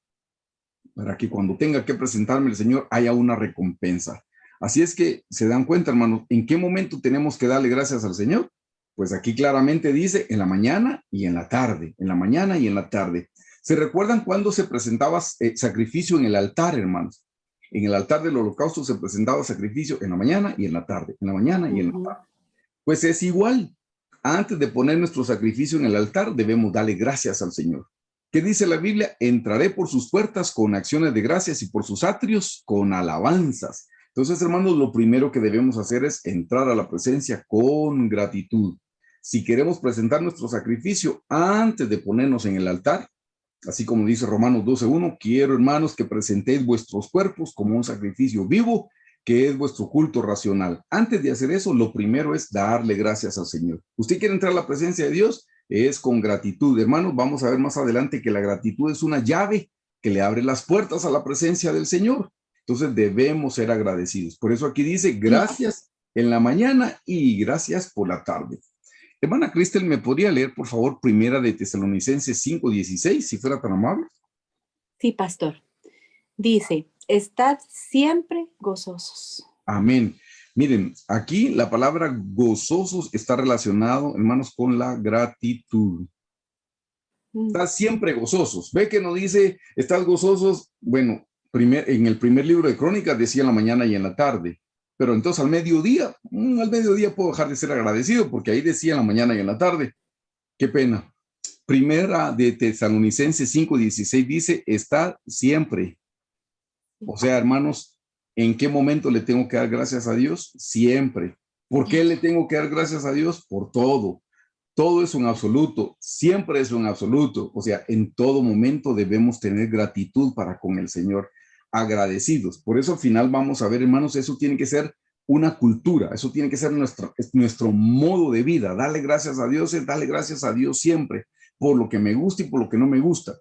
para que cuando tenga que presentarme al Señor haya una recompensa. Así es que se dan cuenta, hermanos, ¿en qué momento tenemos que darle gracias al Señor? Pues aquí claramente dice en la mañana y en la tarde, en la mañana y en la tarde. ¿Se recuerdan cuando se presentaba sacrificio en el altar, hermanos? En el altar del holocausto se presentaba sacrificio en la mañana y en la tarde, en la mañana y en la tarde. Pues es igual. Antes de poner nuestro sacrificio en el altar, debemos darle gracias al Señor. ¿Qué dice la Biblia? Entraré por sus puertas con acciones de gracias y por sus atrios con alabanzas. Entonces, hermanos, lo primero que debemos hacer es entrar a la presencia con gratitud. Si queremos presentar nuestro sacrificio antes de ponernos en el altar, así como dice Romanos 12:1, quiero, hermanos, que presentéis vuestros cuerpos como un sacrificio vivo, que es vuestro culto racional. Antes de hacer eso, lo primero es darle gracias al Señor. ¿Usted quiere entrar a la presencia de Dios? Es con gratitud. Hermanos, vamos a ver más adelante que la gratitud es una llave que le abre las puertas a la presencia del Señor. Entonces debemos ser agradecidos. Por eso aquí dice gracias en la mañana y gracias por la tarde. Hermana Cristel, ¿me podría leer, por favor, Primera de Tesalonicenses 5:16, si fuera tan amable? Sí, pastor. Dice, estad siempre gozosos. Amén. Miren, aquí la palabra gozosos está relacionado, hermanos, con la gratitud. Estás siempre gozosos. Ve que no dice, estás gozosos, bueno, en el primer libro de Crónicas decía en la mañana y en la tarde. Pero entonces al mediodía puedo dejar de ser agradecido porque ahí decía en la mañana y en la tarde. Qué pena. Primera de Tesalonicenses 5:16 dice, está siempre. O sea, hermanos, ¿en qué momento le tengo que dar gracias a Dios? Siempre. ¿Por qué le tengo que dar gracias a Dios? Por todo. Todo es un absoluto, siempre es un absoluto. O sea, en todo momento debemos tener gratitud para con el Señor, agradecidos. Por eso al final vamos a ver, hermanos, eso tiene que ser una cultura, eso tiene que ser nuestro modo de vida. Darle gracias a Dios es darle gracias a Dios siempre, por lo que me gusta y por lo que no me gusta.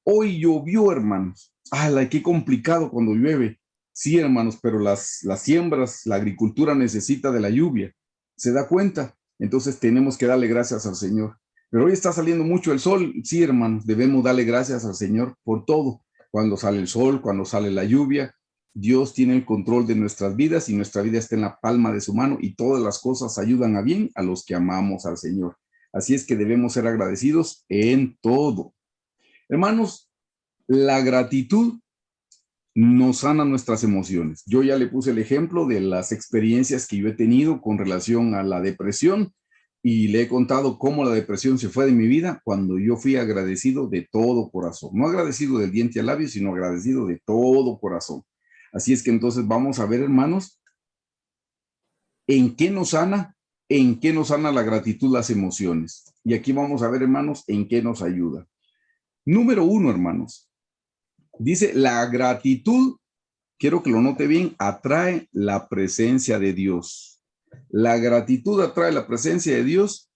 Hoy llovió, hermanos. ¡Hala, qué complicado cuando llueve! Sí, hermanos, pero las siembras, la agricultura necesita de la lluvia. ¿Se da cuenta? Entonces tenemos que darle gracias al Señor. Pero hoy está saliendo mucho el sol. Sí, hermanos, debemos darle gracias al Señor por todo. Cuando sale el sol, cuando sale la lluvia, Dios tiene el control de nuestras vidas y nuestra vida está en la palma de su mano y todas las cosas ayudan a bien a los que amamos al Señor. Así es que debemos ser agradecidos en todo. Hermanos, la gratitud nos sana nuestras emociones. Yo ya le puse el ejemplo de las experiencias que yo he tenido con relación a la depresión y le he contado cómo la depresión se fue de mi vida cuando yo fui agradecido de todo corazón. No agradecido del diente al labio, sino agradecido de todo corazón. Así es que entonces vamos a ver, hermanos, en qué nos sana la gratitud, las emociones. Y aquí vamos a ver, hermanos, en qué nos ayuda. Número 1, hermanos. Dice, la gratitud, quiero que lo note bien, atrae la presencia de Dios. La gratitud atrae la presencia de Dios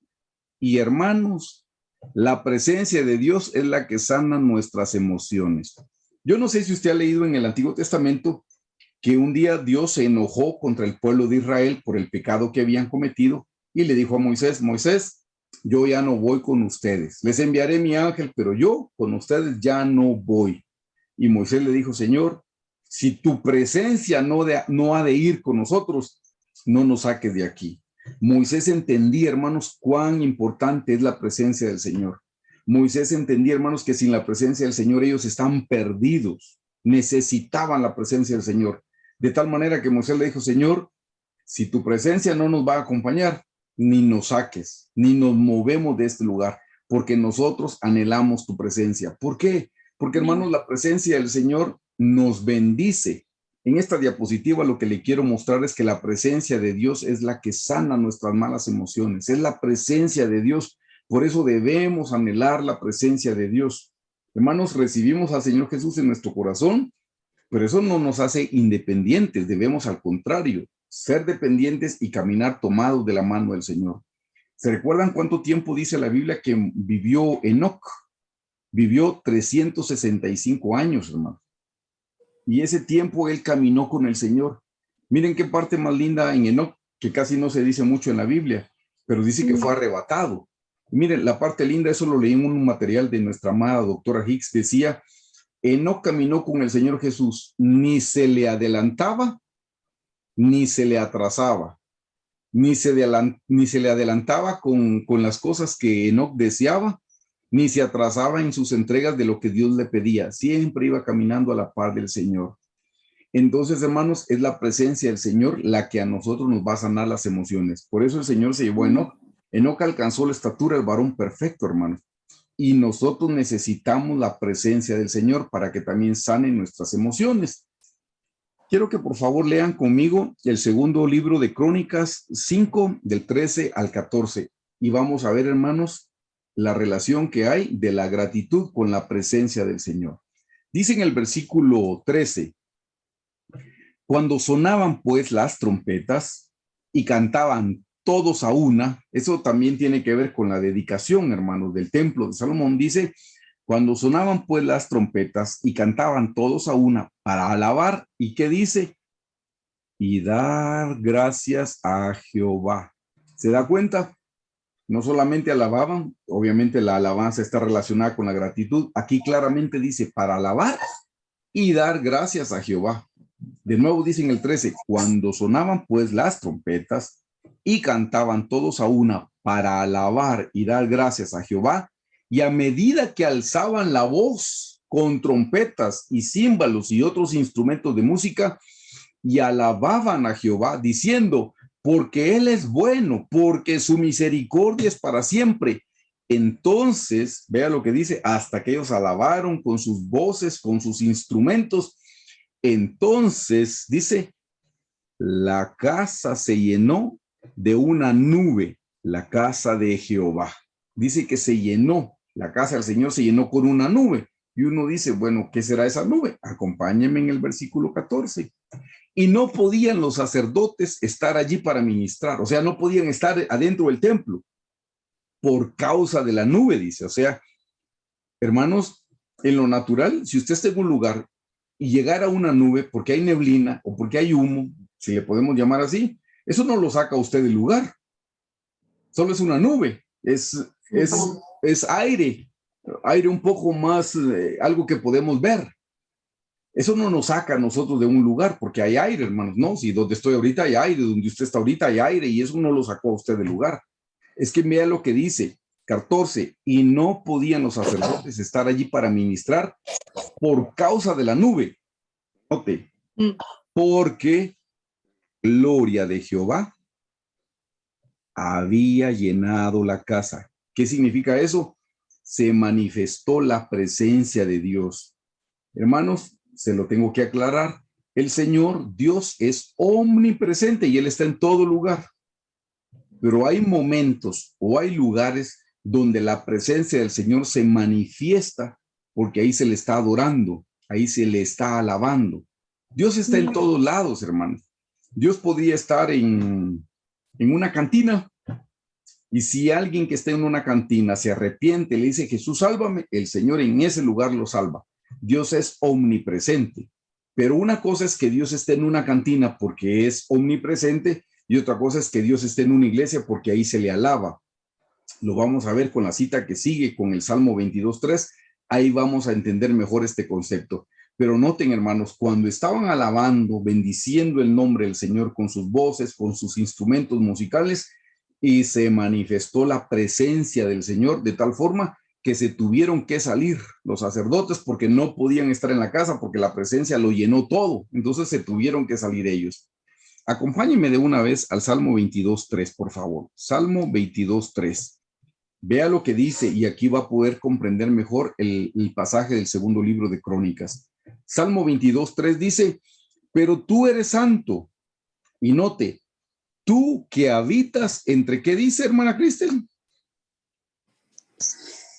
y, hermanos, la presencia de Dios es la que sana nuestras emociones. Yo no sé si usted ha leído en el Antiguo Testamento que un día Dios se enojó contra el pueblo de Israel por el pecado que habían cometido y le dijo a Moisés, Moisés, yo ya no voy con ustedes. Les enviaré mi ángel, pero yo con ustedes ya no voy. Y Moisés le dijo, Señor, si tu presencia no ha de ir con nosotros, no nos saques de aquí. Moisés entendía, hermanos, cuán importante es la presencia del Señor. Moisés entendía, hermanos, que sin la presencia del Señor ellos están perdidos. Necesitaban la presencia del Señor. De tal manera que Moisés le dijo, Señor, si tu presencia no nos va a acompañar, ni nos saques, ni nos movemos de este lugar, porque nosotros anhelamos tu presencia. ¿Por qué? Porque, hermanos, la presencia del Señor nos bendice. En esta diapositiva lo que le quiero mostrar es que la presencia de Dios es la que sana nuestras malas emociones. Es la presencia de Dios. Por eso debemos anhelar la presencia de Dios. Hermanos, recibimos al Señor Jesús en nuestro corazón, pero eso no nos hace independientes. Debemos, al contrario, ser dependientes y caminar tomados de la mano del Señor. ¿Se recuerdan cuánto tiempo dice la Biblia que vivió Enoc? Vivió 365 años, hermano. Y ese tiempo él caminó con el Señor. Miren qué parte más linda en Enoc, que casi no se dice mucho en la Biblia, pero dice que fue arrebatado. Miren, la parte linda, eso lo leí en un material de nuestra amada doctora Hicks, decía, Enoc caminó con el Señor Jesús, ni se le adelantaba, ni se le atrasaba, ni se le adelantaba con las cosas que Enoc deseaba, ni se atrasaba en sus entregas de lo que Dios le pedía. Siempre iba caminando a la par del Señor. Entonces, hermanos, es la presencia del Señor la que a nosotros nos va a sanar las emociones. Por eso el Señor se llevó a Enoc. Enoc alcanzó la estatura del varón perfecto, hermanos. Y nosotros necesitamos la presencia del Señor para que también sane nuestras emociones. Quiero que por favor lean conmigo el segundo libro de Crónicas 5, del 13 al 14. Y vamos a ver, hermanos, la relación que hay de la gratitud con la presencia del Señor. Dice en el versículo 13, cuando sonaban pues las trompetas y cantaban todos a una, eso también tiene que ver con la dedicación, hermanos, del templo de Salomón. Dice, cuando sonaban pues las trompetas y cantaban todos a una para alabar, ¿y qué dice? Y dar gracias a Jehová. ¿Se da cuenta? No solamente alababan, obviamente la alabanza está relacionada con la gratitud. Aquí claramente dice para alabar y dar gracias a Jehová. De nuevo dice en el 13, cuando sonaban pues las trompetas y cantaban todos a una para alabar y dar gracias a Jehová, y a medida que alzaban la voz con trompetas y címbalos y otros instrumentos de música, y alababan a Jehová diciendo, porque Él es bueno, porque su misericordia es para siempre. Entonces, vea lo que dice, hasta que ellos alabaron con sus voces, con sus instrumentos, entonces, dice, la casa se llenó de una nube, la casa de Jehová. Dice que se llenó, la casa del Señor se llenó con una nube. Y uno dice, bueno, ¿qué será esa nube? Acompáñenme en el versículo 14. Y no podían los sacerdotes estar allí para ministrar, o sea, no podían estar adentro del templo por causa de la nube, dice. O sea, hermanos, en lo natural, si usted está en un lugar y llegara a una nube porque hay neblina o porque hay humo, si le podemos llamar así, eso no lo saca a usted del lugar. Solo es una nube, es aire, aire un poco más, algo que podemos ver. Eso no nos saca a nosotros de un lugar porque hay aire, hermanos. No, si donde estoy ahorita hay aire, donde usted está ahorita hay aire y eso no lo sacó a usted del lugar. Es que vea lo que dice, 14, y no podían los sacerdotes estar allí para ministrar por causa de la nube. Note, porque gloria de Jehová había llenado la casa. ¿Qué significa eso? Se manifestó la presencia de Dios. Hermanos, se lo tengo que aclarar. El Señor, Dios, es omnipresente y Él está en todo lugar. Pero hay momentos o hay lugares donde la presencia del Señor se manifiesta porque ahí se le está adorando, ahí se le está alabando. Dios está en todos lados, hermanos. Dios podría estar en una cantina y si alguien que está en una cantina se arrepiente, le dice, Jesús, sálvame, el Señor en ese lugar lo salva. Dios es omnipresente. Pero una cosa es que Dios esté en una cantina porque es omnipresente y otra cosa es que Dios esté en una iglesia porque ahí se le alaba. Lo vamos a ver con la cita que sigue, con el Salmo 22:3. Ahí vamos a entender mejor este concepto. Pero noten, hermanos, cuando estaban alabando, bendiciendo el nombre del Señor con sus voces, con sus instrumentos musicales, y se manifestó la presencia del Señor de tal forma que se tuvieron que salir los sacerdotes porque no podían estar en la casa porque la presencia lo llenó todo. Entonces se tuvieron que salir ellos. Acompáñenme de una vez al Salmo 22:3, por favor. Salmo 22:3. Vea lo que dice y aquí va a poder comprender mejor el pasaje del segundo libro de Crónicas. Salmo 22:3 dice, pero tú eres santo. Y note, tú que habitas entre, ¿qué dice, hermana Cristel?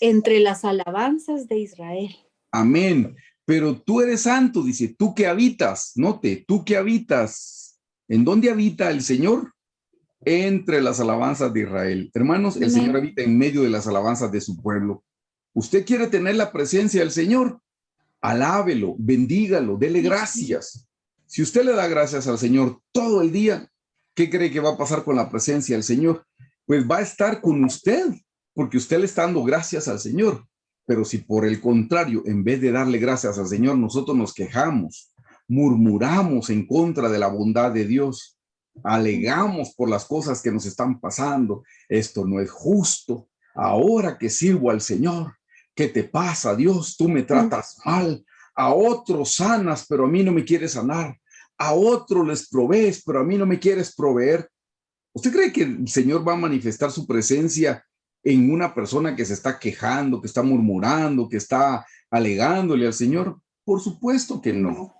Entre las alabanzas de Israel. Amén. Pero tú eres santo, dice, tú que habitas, note, tú que habitas. ¿En dónde habita el Señor? Entre las alabanzas de Israel. Hermanos, el Señor habita en medio de las alabanzas de su pueblo. ¿Usted quiere tener la presencia del Señor? Alábelo, bendígalo, dele gracias. Si usted le da gracias al Señor todo el día, ¿qué cree que va a pasar con la presencia del Señor? Pues va a estar con usted. porque usted le está dando gracias al Señor. Pero si por el contrario, en vez de darle gracias al Señor, nosotros nos quejamos, murmuramos en contra de la bondad de Dios, alegamos por las cosas que nos están pasando, esto no es justo, ahora que sirvo al Señor, ¿qué te pasa, Dios? Tú me tratas mal, a otros sanas, pero a mí no me quieres sanar, a otros les provees, pero a mí no me quieres proveer. ¿Usted cree que el Señor va a manifestar su presencia en una persona que se está quejando, que está murmurando, que está alegándole al Señor? Por supuesto que no.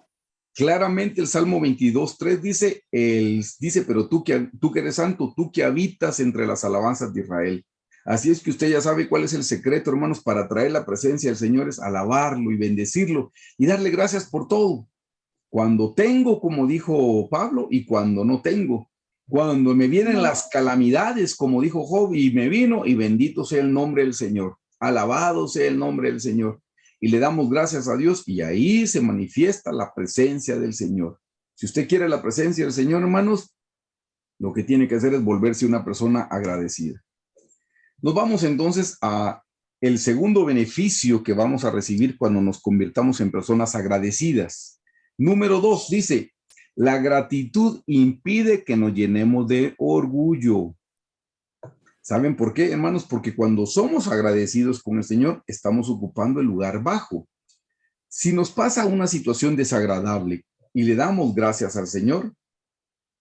Claramente el Salmo 22:3 dice, pero tú que eres santo, tú que habitas entre las alabanzas de Israel. Así es que usted ya sabe cuál es el secreto, hermanos, para traer la presencia del Señor, es alabarlo y bendecirlo y darle gracias por todo. Cuando tengo, como dijo Pablo, y cuando no tengo. Cuando me vienen las calamidades, como dijo Job, y me vino, y bendito sea el nombre del Señor. Alabado sea el nombre del Señor. Y le damos gracias a Dios, y ahí se manifiesta la presencia del Señor. Si usted quiere la presencia del Señor, hermanos, lo que tiene que hacer es volverse una persona agradecida. Nos vamos entonces a el segundo beneficio que vamos a recibir cuando nos convirtamos en personas agradecidas. Número 2 dice, la gratitud impide que nos llenemos de orgullo. ¿Saben por qué, hermanos? Porque cuando somos agradecidos con el Señor, estamos ocupando el lugar bajo. Si nos pasa una situación desagradable y le damos gracias al Señor,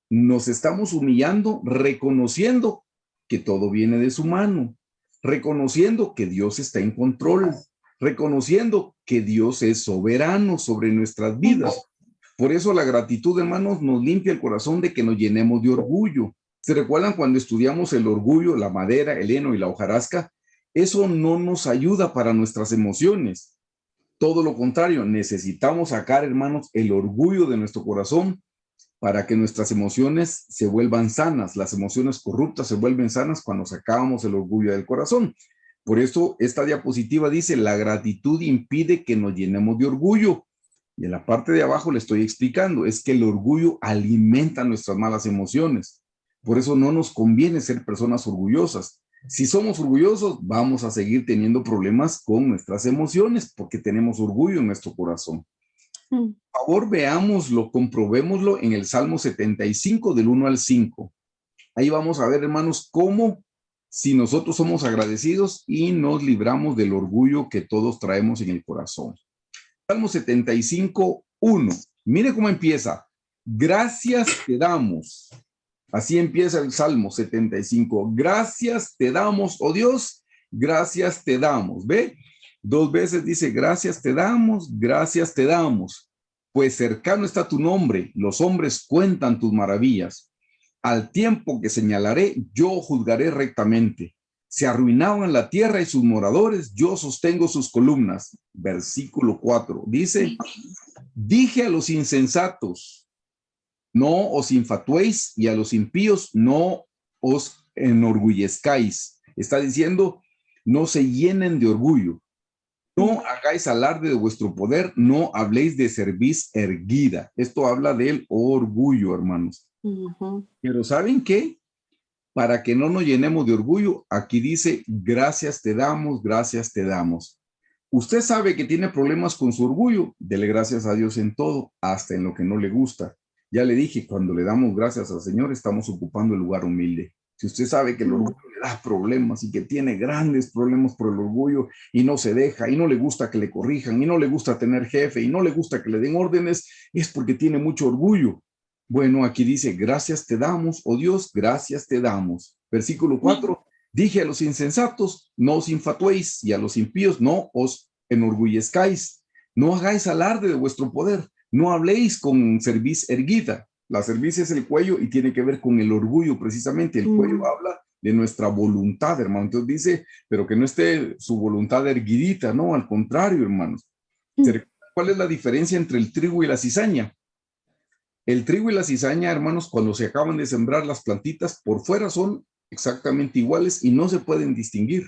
nos estamos humillando, reconociendo que todo viene de su mano, reconociendo que Dios está en control, reconociendo que Dios es soberano sobre nuestras vidas. Por eso la gratitud, hermanos, nos limpia el corazón de que nos llenemos de orgullo. ¿Se recuerdan cuando estudiamos el orgullo, la madera, el heno y la hojarasca? Eso no nos ayuda para nuestras emociones. Todo lo contrario, necesitamos sacar, hermanos, el orgullo de nuestro corazón para que nuestras emociones se vuelvan sanas. Las emociones corruptas se vuelven sanas cuando sacamos el orgullo del corazón. Por eso esta diapositiva dice, la gratitud impide que nos llenemos de orgullo. Y en la parte de abajo le estoy explicando, es que el orgullo alimenta nuestras malas emociones. Por eso no nos conviene ser personas orgullosas. Si somos orgullosos, vamos a seguir teniendo problemas con nuestras emociones porque tenemos orgullo en nuestro corazón. Por favor, veámoslo, comprobémoslo en el Salmo 75 del 1 al 5. Ahí vamos a ver, hermanos, cómo si nosotros somos agradecidos y nos libramos del orgullo que todos traemos en el corazón. Salmo 75, 1. Mire cómo empieza. Gracias te damos. Así empieza el Salmo 75. Gracias te damos, oh Dios, gracias te damos. ¿Ve? 2 veces dice, gracias te damos, pues cercano está tu nombre, los hombres cuentan tus maravillas. Al tiempo que señalaré, yo juzgaré rectamente. Se arruinaban la tierra y sus moradores, yo sostengo sus columnas. Versículo 4, dice, dije a los insensatos, no os infatuéis, y a los impíos no os enorgullezcáis. Está diciendo, no se llenen de orgullo. No hagáis alarde de vuestro poder, no habléis de cerviz erguida. Esto habla del orgullo, hermanos. Pero ¿saben qué? Para que no nos llenemos de orgullo, aquí dice, gracias te damos, gracias te damos. Usted sabe que tiene problemas con su orgullo, dele gracias a Dios en todo, hasta en lo que no le gusta. Ya le dije, cuando le damos gracias al Señor, estamos ocupando el lugar humilde. Si usted sabe que el orgullo le da problemas y que tiene grandes problemas por el orgullo y no se deja y no le gusta que le corrijan y no le gusta tener jefe y no le gusta que le den órdenes, es porque tiene mucho orgullo. Bueno, aquí dice, gracias te damos, oh Dios, gracias te damos. Versículo 4, dije a los insensatos, no os infatuéis, y a los impíos no os enorgullezcáis. No hagáis alarde de vuestro poder, no habléis con cerviz erguida. La cerviz es el cuello y tiene que ver con el orgullo precisamente. El cuello habla de nuestra voluntad, hermano. Entonces dice, pero que no esté su voluntad erguidita, no, al contrario, hermanos. ¿Cuál es la diferencia entre el trigo y la cizaña? El trigo y la cizaña, hermanos, cuando se acaban de sembrar las plantitas, por fuera son exactamente iguales y no se pueden distinguir.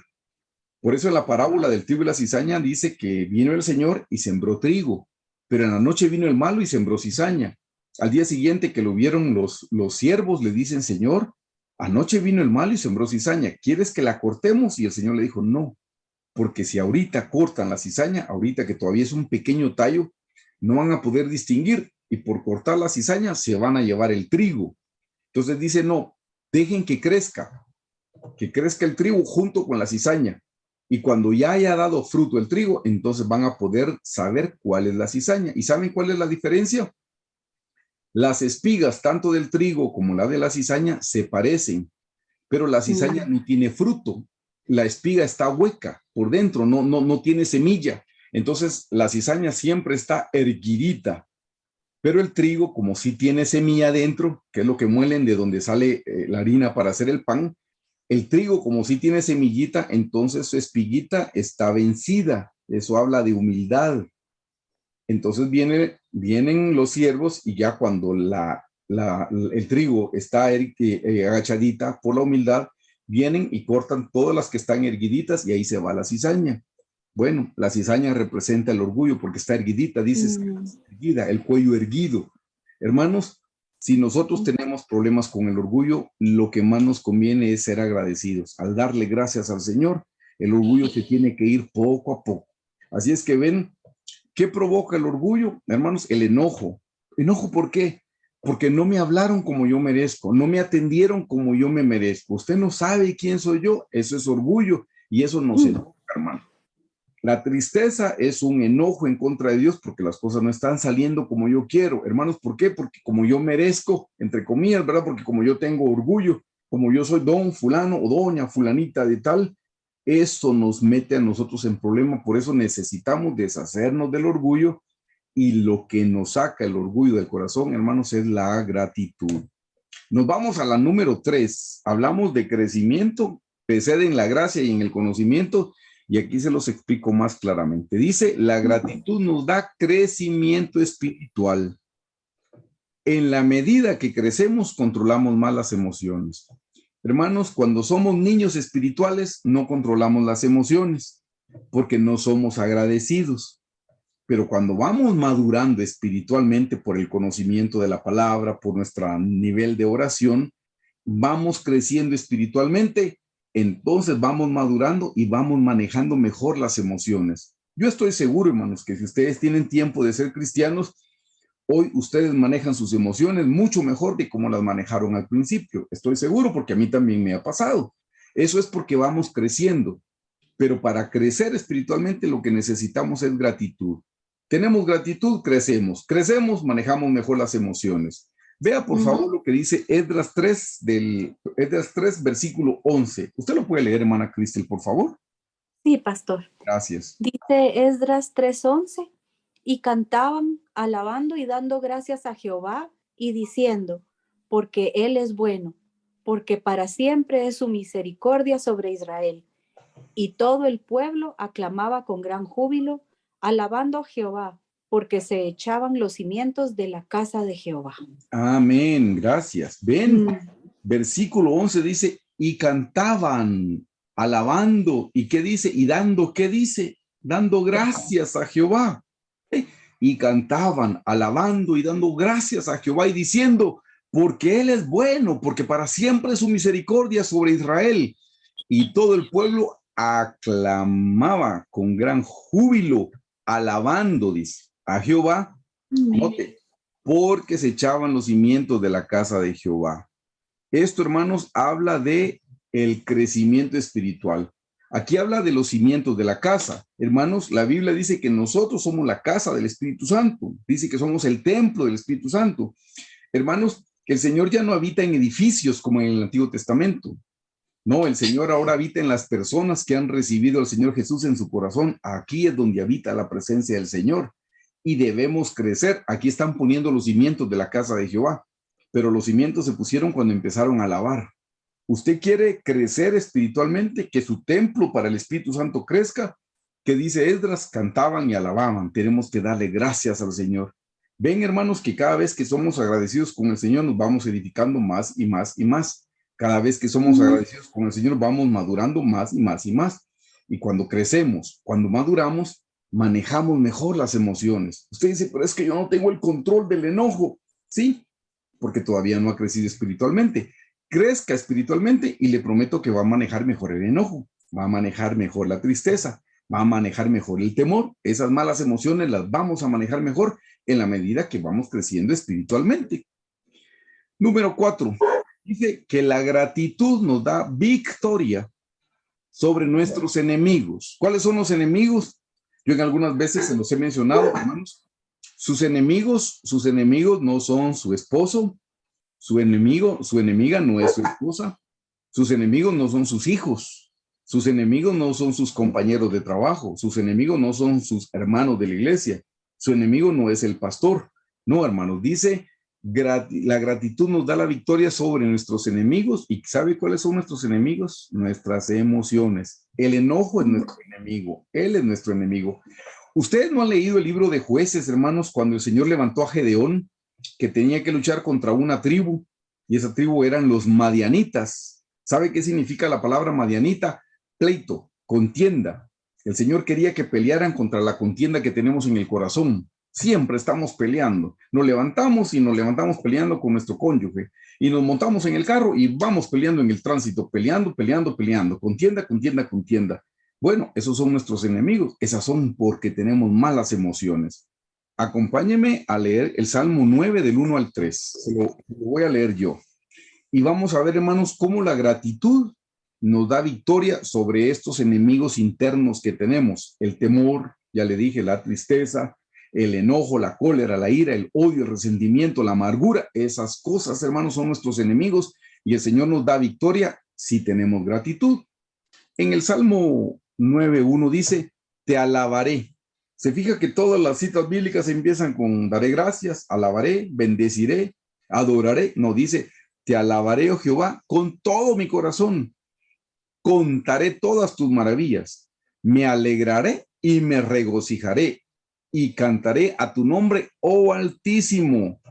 Por eso en la parábola del trigo y la cizaña dice que vino el Señor y sembró trigo, pero en la noche vino el malo y sembró cizaña. Al día siguiente que lo vieron los siervos, le dicen, Señor, Anoche vino el malo y sembró cizaña. ¿Quieres que la cortemos? Y el Señor le dijo, no, porque si ahorita cortan la cizaña, ahorita que todavía es un pequeño tallo, no van a poder distinguir y por cortar la cizaña se van a llevar el trigo. Entonces dice, no, dejen que crezca el trigo junto con la cizaña. Y cuando ya haya dado fruto el trigo, entonces van a poder saber cuál es la cizaña. ¿Y saben cuál es la diferencia? Las espigas, tanto del trigo como la de la cizaña, se parecen, pero la cizaña no tiene fruto. La espiga está hueca por dentro, no tiene semilla. Entonces, la cizaña siempre está erguidita, pero el trigo, como sí tiene semilla dentro, que es lo que muelen de donde sale la harina para hacer el pan, el trigo, como sí tiene semillita, entonces su espiguita está vencida. Eso habla de humildad. Entonces vienen los siervos y ya cuando el trigo está agachadita por la humildad, vienen y cortan todas las que están erguiditas y ahí se va la cizaña. Bueno, la cizaña representa el orgullo porque está erguidita, dice, erguida, el cuello erguido. Hermanos, si nosotros tenemos problemas con el orgullo, lo que más nos conviene es ser agradecidos. Al darle gracias al Señor, el orgullo se tiene que ir poco a poco. Así es que ven, ¿qué provoca el orgullo? Hermanos, el enojo. ¿Enojo por qué? Porque no me hablaron como yo merezco, no me atendieron como yo me merezco. Usted no sabe quién soy yo, eso es orgullo y eso nos enoja, hermano. La tristeza es un enojo en contra de Dios porque las cosas no están saliendo como yo quiero. Hermanos, ¿por qué? Porque como yo merezco, entre comillas, ¿verdad? Porque como yo tengo orgullo, como yo soy don fulano o doña fulanita de tal, eso nos mete a nosotros en problema. Por eso necesitamos deshacernos del orgullo y lo que nos saca el orgullo del corazón, hermanos, es la gratitud. Nos vamos a la número 3. Hablamos de crecimiento, crecer en la gracia y en el conocimiento. Y aquí se los explico más claramente. Dice, la gratitud nos da crecimiento espiritual. En la medida que crecemos, controlamos más las emociones. Hermanos, cuando somos niños espirituales, no controlamos las emociones porque no somos agradecidos. Pero cuando vamos madurando espiritualmente por el conocimiento de la palabra, por nuestro nivel de oración, vamos creciendo espiritualmente, entonces vamos madurando y vamos manejando mejor las emociones. Yo estoy seguro, hermanos, que si ustedes tienen tiempo de ser cristianos, hoy ustedes manejan sus emociones mucho mejor de como las manejaron al principio. Estoy seguro porque a mí también me ha pasado. Eso es porque vamos creciendo. Pero para crecer espiritualmente lo que necesitamos es gratitud. Tenemos gratitud, crecemos. Crecemos, manejamos mejor las emociones. Vea, por favor, lo que dice Esdras 3, Esdras 3, versículo 11. ¿Usted lo puede leer, hermana Cristel, por favor? Sí, pastor. Gracias. Dice Esdras 3:11, y cantaban, alabando y dando gracias a Jehová y diciendo, porque Él es bueno, porque para siempre es su misericordia sobre Israel. Y todo el pueblo aclamaba con gran júbilo, alabando a Jehová, porque se echaban los cimientos de la casa de Jehová. Amén, gracias. Ven, versículo 11 dice, y cantaban, alabando, ¿y qué dice? Y dando, ¿qué dice? Dando gracias a Jehová. Y cantaban, alabando y dando gracias a Jehová y diciendo, porque Él es bueno, porque para siempre es su misericordia sobre Israel. Y todo el pueblo aclamaba con gran júbilo, alabando, dice, a Jehová, porque se echaban los cimientos de la casa de Jehová. Esto, hermanos, habla de el crecimiento espiritual. Aquí habla de los cimientos de la casa. Hermanos, la Biblia dice que nosotros somos la casa del Espíritu Santo. Dice que somos el templo del Espíritu Santo. Hermanos, que el Señor ya no habita en edificios como en el Antiguo Testamento. No, el Señor ahora habita en las personas que han recibido al Señor Jesús en su corazón. Aquí es donde habita la presencia del Señor. Y debemos crecer. Aquí están poniendo los cimientos de la casa de Jehová. Pero los cimientos se pusieron cuando empezaron a alabar. Usted quiere crecer espiritualmente, que su templo para el Espíritu Santo crezca, que dice Esdras, cantaban y alababan. Tenemos que darle gracias al Señor. Ven, hermanos, que cada vez que somos agradecidos con el Señor, nos vamos edificando más y más y más. Cada vez que somos agradecidos con el Señor, vamos madurando más y más y más. Y cuando crecemos, cuando maduramos, manejamos mejor las emociones. Usted dice, pero es que yo no tengo el control del enojo. Sí, porque todavía no ha crecido espiritualmente. crezca espiritualmente y le prometo que va a manejar mejor el enojo, va a manejar mejor la tristeza, va a manejar mejor el temor. Esas malas emociones las vamos a manejar mejor en la medida que vamos creciendo espiritualmente. Número 4, dice que la gratitud nos da victoria sobre nuestros enemigos. ¿Cuáles son los enemigos? Yo en algunas veces se los he mencionado, hermanos. Sus enemigos no son su esposo, su enemiga no es su esposa, sus enemigos no son sus hijos, sus enemigos no son sus compañeros de trabajo, sus enemigos no son sus hermanos de la iglesia, su enemigo no es el pastor. No, hermanos, dice, la gratitud nos da la victoria sobre nuestros enemigos. ¿Y sabe cuáles son nuestros enemigos? Nuestras emociones. El enojo es nuestro enemigo, él es nuestro enemigo. Ustedes no han leído el libro de Jueces, hermanos, cuando el Señor levantó a Gedeón, que tenía que luchar contra una tribu, y esa tribu eran los madianitas. ¿Sabe qué significa la palabra madianita? Pleito, contienda. El Señor quería que pelearan contra la contienda que tenemos en el corazón. Siempre estamos peleando. Nos levantamos peleando con nuestro cónyuge, y nos montamos en el carro y vamos peleando en el tránsito, peleando, contienda. Bueno, esos son nuestros enemigos. Esas son porque tenemos malas emociones. Acompáñeme a leer el Salmo 9 del 1 al 3. Se lo voy a leer yo. Y vamos a ver, hermanos, cómo la gratitud nos da victoria sobre estos enemigos internos que tenemos. El temor, ya le dije, la tristeza, el enojo, la cólera, la ira, el odio, el resentimiento, la amargura. Esas cosas, hermanos, son nuestros enemigos y el Señor nos da victoria si tenemos gratitud. En el Salmo 9:1 dice, te alabaré. Se fija que todas las citas bíblicas empiezan con daré gracias, alabaré, bendeciré, adoraré. No, dice, te alabaré, oh Jehová, con todo mi corazón. Contaré todas tus maravillas. Me alegraré y me regocijaré y cantaré a tu nombre, oh Altísimo.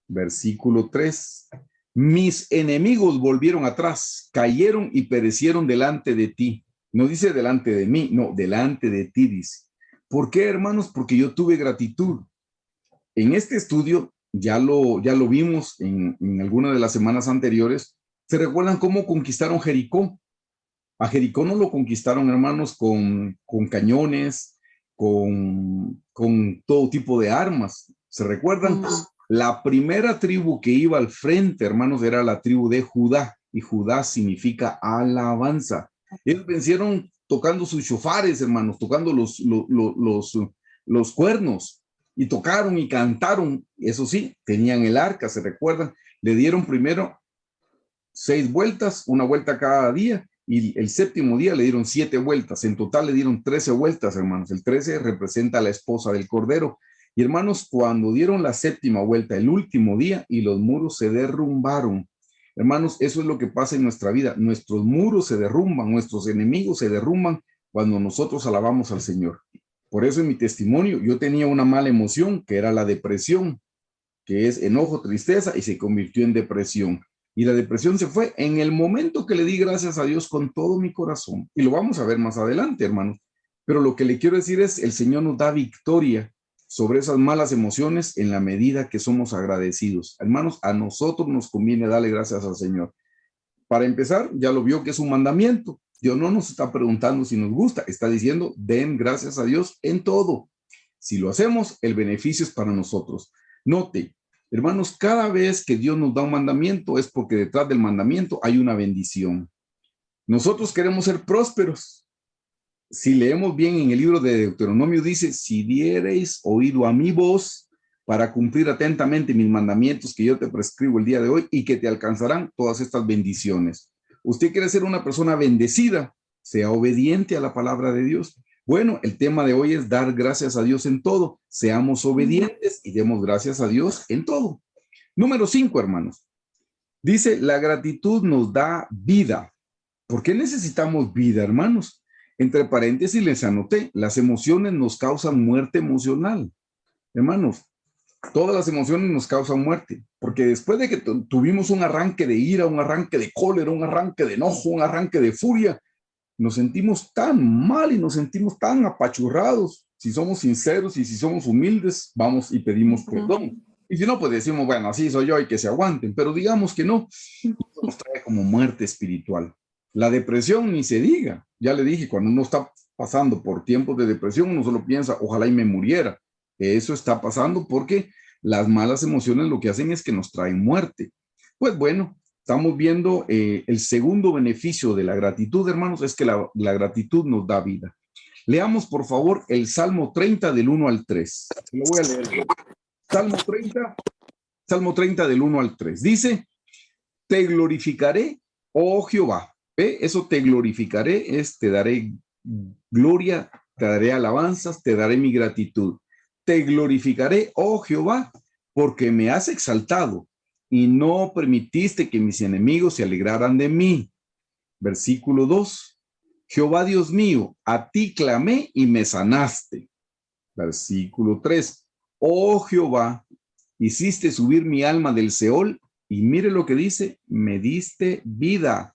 Versículo 3. Mis enemigos volvieron atrás, cayeron y perecieron delante de ti. No dice delante de mí, no, delante de ti dice. ¿Por qué, hermanos? Porque yo tuve gratitud. En este estudio, ya lo vimos en alguna de las semanas anteriores, ¿se recuerdan cómo conquistaron Jericó? A Jericó no lo conquistaron, hermanos, con cañones, con todo tipo de armas. ¿Se recuerdan? La primera tribu que iba al frente, hermanos, era la tribu de Judá, y Judá significa alabanza. Ellos vencieron tocando sus shofares, hermanos, tocando los cuernos, y tocaron y cantaron. Eso sí, tenían el arca, ¿se recuerdan? Le dieron primero 6 vueltas, una vuelta cada día, y el séptimo día le dieron 7 vueltas. En total le dieron 13 vueltas, hermanos. El 13 representa a la esposa del Cordero. Y hermanos, cuando dieron la séptima vuelta, el último día, y los muros se derrumbaron. Hermanos, eso es lo que pasa en nuestra vida. Nuestros muros se derrumban, nuestros enemigos se derrumban cuando nosotros alabamos al Señor. Por eso en mi testimonio yo tenía una mala emoción, que era la depresión, que es enojo, tristeza, y se convirtió en depresión. Y la depresión se fue en el momento que le di gracias a Dios con todo mi corazón. Y lo vamos a ver más adelante, hermanos. Pero lo que le quiero decir es, el Señor nos da victoria sobre esas malas emociones en la medida que somos agradecidos. Hermanos, a nosotros nos conviene darle gracias al Señor. Para empezar, ya lo vio que es un mandamiento. Dios no nos está preguntando si nos gusta, está diciendo, den gracias a Dios en todo. Si lo hacemos, el beneficio es para nosotros. Note, hermanos, cada vez que Dios nos da un mandamiento es porque detrás del mandamiento hay una bendición. Nosotros queremos ser prósperos. Si leemos bien en el libro de Deuteronomio, dice, si diereis oído a mi voz para cumplir atentamente mis mandamientos que yo te prescribo el día de hoy, y que te alcanzarán todas estas bendiciones. Usted quiere ser una persona bendecida, sea obediente a la palabra de Dios. Bueno, el tema de hoy es dar gracias a Dios en todo. Seamos obedientes y demos gracias a Dios en todo. Número 5, hermanos. Dice, la gratitud nos da vida. ¿Por qué necesitamos vida, hermanos? Entre paréntesis les anoté, las emociones nos causan muerte emocional. Hermanos, todas las emociones nos causan muerte, porque después de que tuvimos un arranque de ira, un arranque de cólera, un arranque de enojo, un arranque de furia, nos sentimos tan mal y nos sentimos tan apachurrados. Si somos sinceros y si somos humildes, vamos y pedimos perdón. Y si no, pues decimos, bueno, así soy yo y que se aguanten, pero digamos que no, eso nos trae como muerte espiritual. La depresión ni se diga, ya le dije, cuando uno está pasando por tiempos de depresión, uno solo piensa, ojalá y me muriera. Eso está pasando porque las malas emociones lo que hacen es que nos traen muerte. Pues bueno, estamos viendo el segundo beneficio de la gratitud, hermanos, es que la gratitud nos da vida. Leamos, por favor, el Salmo 30 del 1 al 3. Lo voy a leer. Salmo 30 del 1 al 3. Dice, te glorificaré, oh Jehová. ¿Ve? Eso te glorificaré, es te daré gloria, te daré alabanzas, te daré mi gratitud. Te glorificaré, oh Jehová, porque me has exaltado y no permitiste que mis enemigos se alegraran de mí. Versículo 2. Jehová Dios mío, a ti clamé y me sanaste. Versículo 3. Oh Jehová, hiciste subir mi alma del Seol y mire lo que dice, me diste vida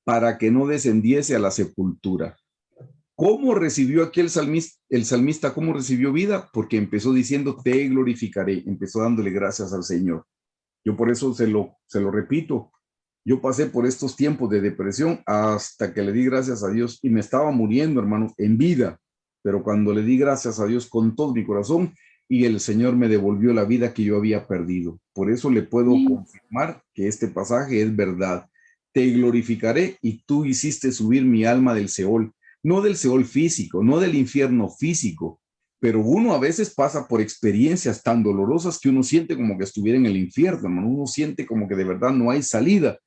para que no descendiese a la sepultura. ¿Cómo recibió aquí el salmista, cómo recibió vida? Porque empezó diciendo, te glorificaré, empezó dándole gracias al Señor. Yo por eso se lo repito, yo pasé por estos tiempos de depresión hasta que le di gracias a Dios y me estaba muriendo, hermano, en vida. Pero cuando le di gracias a Dios con todo mi corazón y el Señor me devolvió la vida que yo había perdido. Por eso le puedo confirmar que este pasaje es verdad. Te glorificaré y tú hiciste subir mi alma del Seol, no del Seol físico, no del infierno físico, pero uno a veces pasa por experiencias tan dolorosas que uno siente como que estuviera en el infierno, ¿no? Uno siente como que de verdad no hay salida,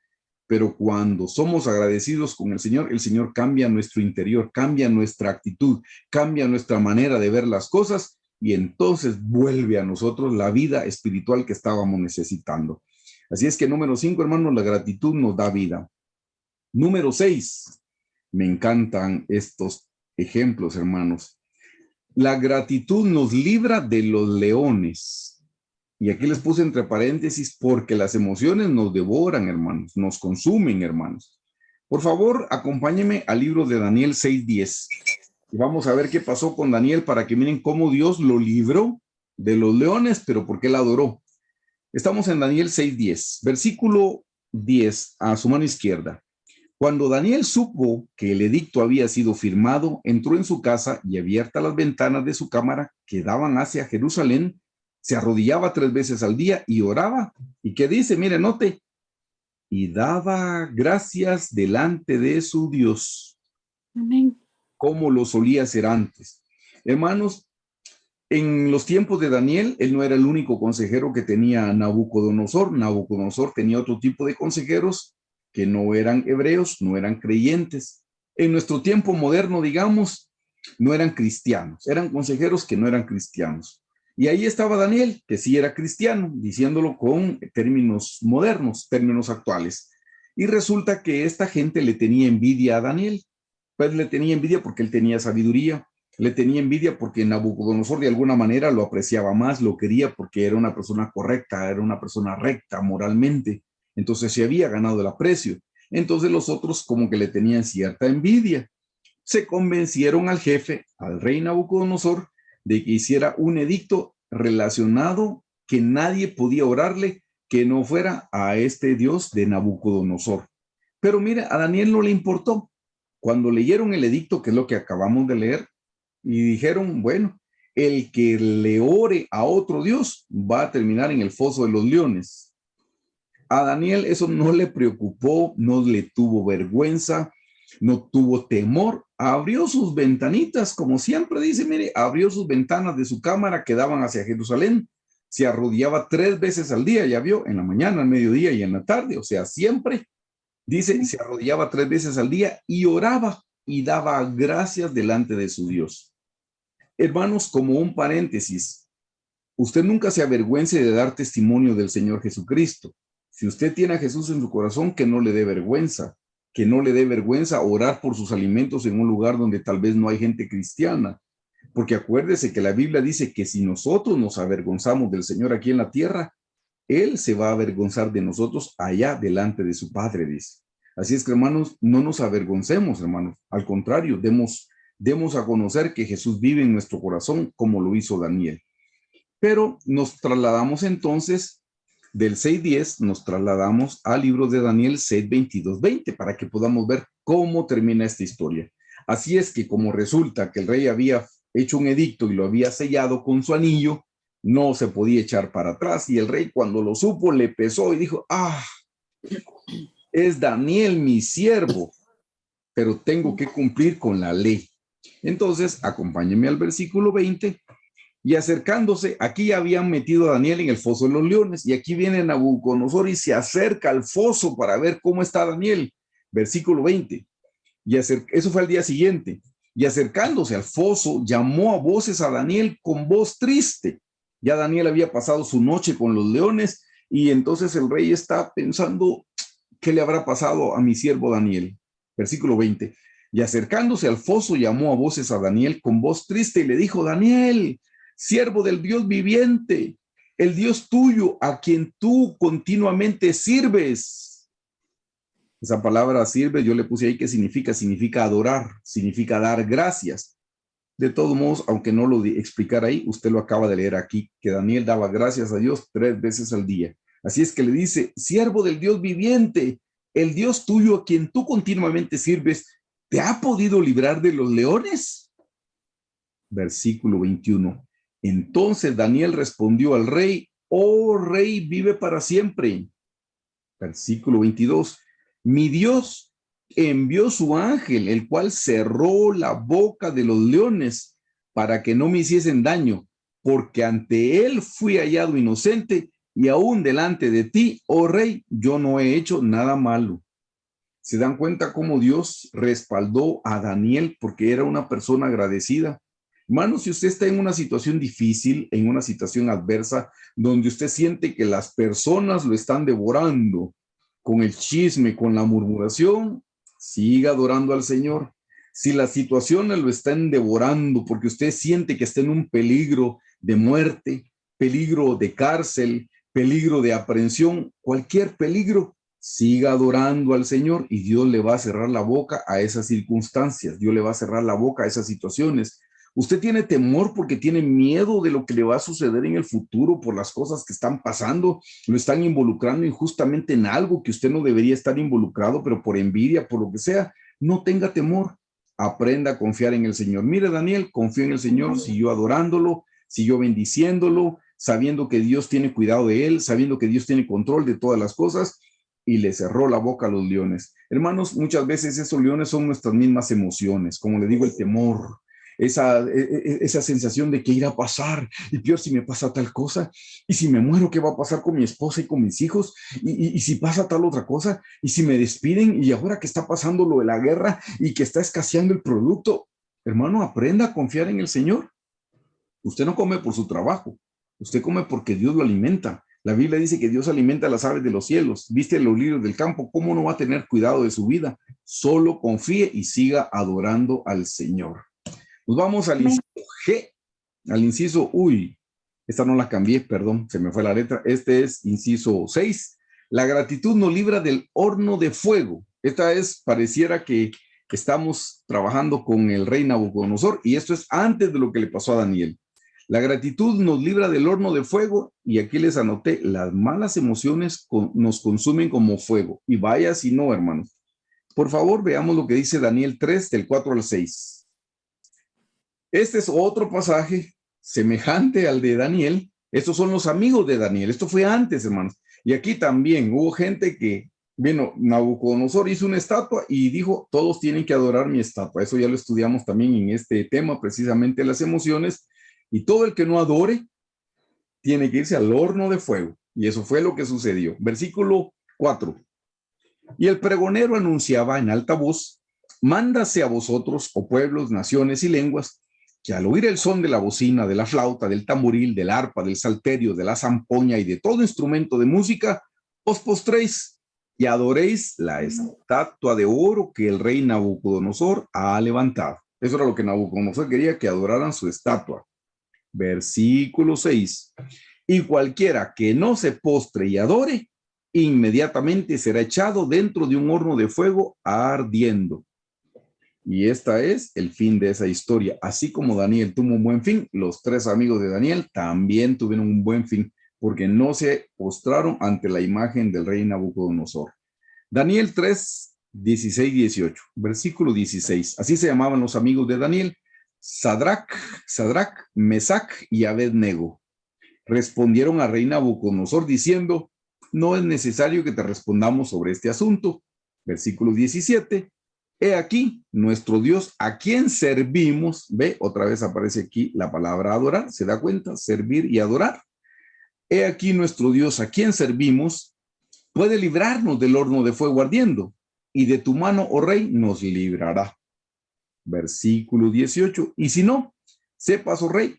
pero cuando somos agradecidos con el Señor cambia nuestro interior, cambia nuestra actitud, cambia nuestra manera de ver las cosas y entonces vuelve a nosotros la vida espiritual que estábamos necesitando. Así es que número 5, hermanos, la gratitud nos da vida. Número 6, me encantan estos ejemplos, hermanos. La gratitud nos libra de los leones. Y aquí les puse entre paréntesis porque las emociones nos devoran, hermanos, nos consumen, hermanos. Por favor, acompáñenme al libro de Daniel 6:10. Y vamos a ver qué pasó con Daniel para que miren cómo Dios lo libró de los leones, pero porque él adoró. Estamos en Daniel 6:10, versículo 10, a su mano izquierda. Cuando Daniel supo que el edicto había sido firmado, entró en su casa y abiertas las ventanas de su cámara que daban hacia Jerusalén, se arrodillaba 3 veces al día y oraba. ¿Y qué dice? Mire, note. Y daba gracias delante de su Dios. Amén. Como lo solía hacer antes. Hermanos, en los tiempos de Daniel, él no era el único consejero que tenía Nabucodonosor. Nabucodonosor tenía otro tipo de consejeros que no eran hebreos, no eran creyentes. En nuestro tiempo moderno, digamos, no eran cristianos, eran consejeros que no eran cristianos. Y ahí estaba Daniel, que sí era cristiano, diciéndolo con términos modernos, términos actuales. Y resulta que esta gente le tenía envidia a Daniel. Pues le tenía envidia porque él tenía sabiduría, le tenía envidia porque Nabucodonosor de alguna manera lo apreciaba más, lo quería porque era una persona correcta, era una persona recta moralmente. Entonces se había ganado el aprecio. Entonces los otros como que le tenían cierta envidia. Se convencieron al jefe, al rey Nabucodonosor, de que hiciera un edicto relacionado que nadie podía orarle que no fuera a este Dios de Nabucodonosor. Pero mira, a Daniel no le importó. Cuando leyeron el edicto, que es lo que acabamos de leer, y dijeron, bueno, el que le ore a otro Dios va a terminar en el foso de los leones. A Daniel eso no le preocupó, no le tuvo vergüenza, no tuvo temor. Abrió sus ventanitas, como siempre dice, mire, abrió sus ventanas de su cámara que daban hacia Jerusalén. Se arrodillaba 3 veces al día, ya vio, en la mañana, al mediodía y en la tarde, o sea, siempre. Dice, se arrodillaba 3 veces al día y oraba y daba gracias delante de su Dios. Hermanos, como un paréntesis, usted nunca se avergüence de dar testimonio del Señor Jesucristo. Si usted tiene a Jesús en su corazón, que no le dé vergüenza, que no le dé vergüenza orar por sus alimentos en un lugar donde tal vez no hay gente cristiana. Porque acuérdese que la Biblia dice que si nosotros nos avergonzamos del Señor aquí en la tierra, Él se va a avergonzar de nosotros allá delante de su Padre, dice. Así es que, hermanos, no nos avergoncemos, hermanos. Al contrario, demos a conocer que Jesús vive en nuestro corazón como lo hizo Daniel. Pero nos trasladamos entonces del 6:10, nos trasladamos al libro de Daniel 6:22-20 para que podamos ver cómo termina esta historia. Así es que como resulta que el rey había hecho un edicto y lo había sellado con su anillo, no se podía echar para atrás, y el rey cuando lo supo le pesó y dijo, es Daniel mi siervo, pero tengo que cumplir con la ley. Entonces, acompáñenme al versículo 20. Y acercándose, aquí ya habían metido a Daniel en el foso de los leones, y aquí viene Nabucodonosor y se acerca al foso para ver cómo está Daniel. Versículo 20. Eso fue al día siguiente. Y acercándose al foso, llamó a voces a Daniel con voz triste. Ya Daniel había pasado su noche con los leones, y entonces el rey está pensando, ¿qué le habrá pasado a mi siervo Daniel? Versículo 20. Y acercándose al foso, llamó a voces a Daniel con voz triste y le dijo, Daniel, siervo del Dios viviente, el Dios tuyo, a quien tú continuamente sirves. Esa palabra sirve, yo le puse ahí que significa adorar, significa dar gracias. De todos modos, aunque no lo explicara ahí, usted lo acaba de leer aquí, que Daniel daba gracias a Dios 3 veces al día. Así es que le dice, siervo del Dios viviente, el Dios tuyo a quien tú continuamente sirves, ¿te ha podido librar de los leones? Versículo 21. Entonces Daniel respondió al rey, oh rey, vive para siempre. Versículo 22. Mi Dios envió su ángel, el cual cerró la boca de los leones para que no me hiciesen daño, porque ante él fui hallado inocente y aún delante de ti, oh rey, yo no he hecho nada malo. ¿Se dan cuenta cómo Dios respaldó a Daniel porque era una persona agradecida? Hermano, si usted está en una situación difícil, en una situación adversa, donde usted siente que las personas lo están devorando con el chisme, con la murmuración, siga adorando al Señor. Si las situaciones lo están devorando porque usted siente que está en un peligro de muerte, peligro de cárcel, peligro de aprehensión, cualquier peligro, siga adorando al Señor y Dios le va a cerrar la boca a esas circunstancias, Dios le va a cerrar la boca a esas situaciones. Usted tiene temor porque tiene miedo de lo que le va a suceder en el futuro por las cosas que están pasando, lo están involucrando injustamente en algo que usted no debería estar involucrado, pero por envidia, por lo que sea, no tenga temor, aprenda a confiar en el Señor. Mire, Daniel, confió en el Señor, siguió adorándolo, siguió bendiciéndolo, sabiendo que Dios tiene cuidado de él, sabiendo que Dios tiene control de todas las cosas, y le cerró la boca a los leones. Hermanos, muchas veces esos leones son nuestras mismas emociones, como le digo, el temor, esa sensación de que irá a pasar, y peor si me pasa tal cosa, y si me muero, ¿qué va a pasar con mi esposa y con mis hijos? Y si pasa tal otra cosa, y si me despiden, y ahora que está pasando lo de la guerra, y que está escaseando el producto. Hermano, aprenda a confiar en el Señor. Usted no come por su trabajo, usted come porque Dios lo alimenta. La Biblia dice que Dios alimenta a las aves de los cielos, viste a los lirios del campo. ¿Cómo no va a tener cuidado de su vida? Solo confíe y siga adorando al Señor. Nos vamos al inciso G, al inciso, esta no la cambié, perdón, se me fue la letra. Este es inciso 6. La gratitud nos libra del horno de fuego. Esta es, pareciera que estamos trabajando con el rey Nabucodonosor, y esto es antes de lo que le pasó a Daniel. La gratitud nos libra del horno de fuego, y aquí les anoté, las malas emociones nos consumen como fuego. Y vaya si no, hermanos. Por favor, veamos lo que dice Daniel 3, del 4 al 6. Este es otro pasaje semejante al de Daniel. Estos son los amigos de Daniel. Esto fue antes, hermanos. Y aquí también hubo gente que, bueno, Nabucodonosor hizo una estatua y dijo, todos tienen que adorar mi estatua. Eso ya lo estudiamos también en este tema, precisamente las emociones. Y todo el que no adore tiene que irse al horno de fuego. Y eso fue lo que sucedió. Versículo 4. Y el pregonero anunciaba en alta voz, mándase a vosotros, oh pueblos, naciones y lenguas, que al oír el son de la bocina, de la flauta, del tamboril, del arpa, del salterio, de la zampoña y de todo instrumento de música, os postréis y adoréis la estatua de oro que el rey Nabucodonosor ha levantado. Eso era lo que Nabucodonosor quería, que adoraran su estatua. Versículo 6. Y cualquiera que no se postre y adore, inmediatamente será echado dentro de un horno de fuego ardiendo. Y esta es el fin de esa historia. Así como Daniel tuvo un buen fin, los 3 amigos de Daniel también tuvieron un buen fin, porque no se postraron ante la imagen del rey Nabucodonosor. Daniel 3, 16, 18, versículo 16. Así se llamaban los amigos de Daniel: Sadrach, Mesac y Abednego. Respondieron al rey Nabucodonosor diciendo: no es necesario que te respondamos sobre este asunto. Versículo 17. He aquí nuestro Dios, a quien servimos. Ve, otra vez aparece aquí la palabra adorar. ¿Se da cuenta? Servir y adorar. He aquí nuestro Dios, a quien servimos, puede librarnos del horno de fuego ardiendo, y de tu mano, oh rey, nos librará. Versículo 18. Y si no, sepas, oh rey,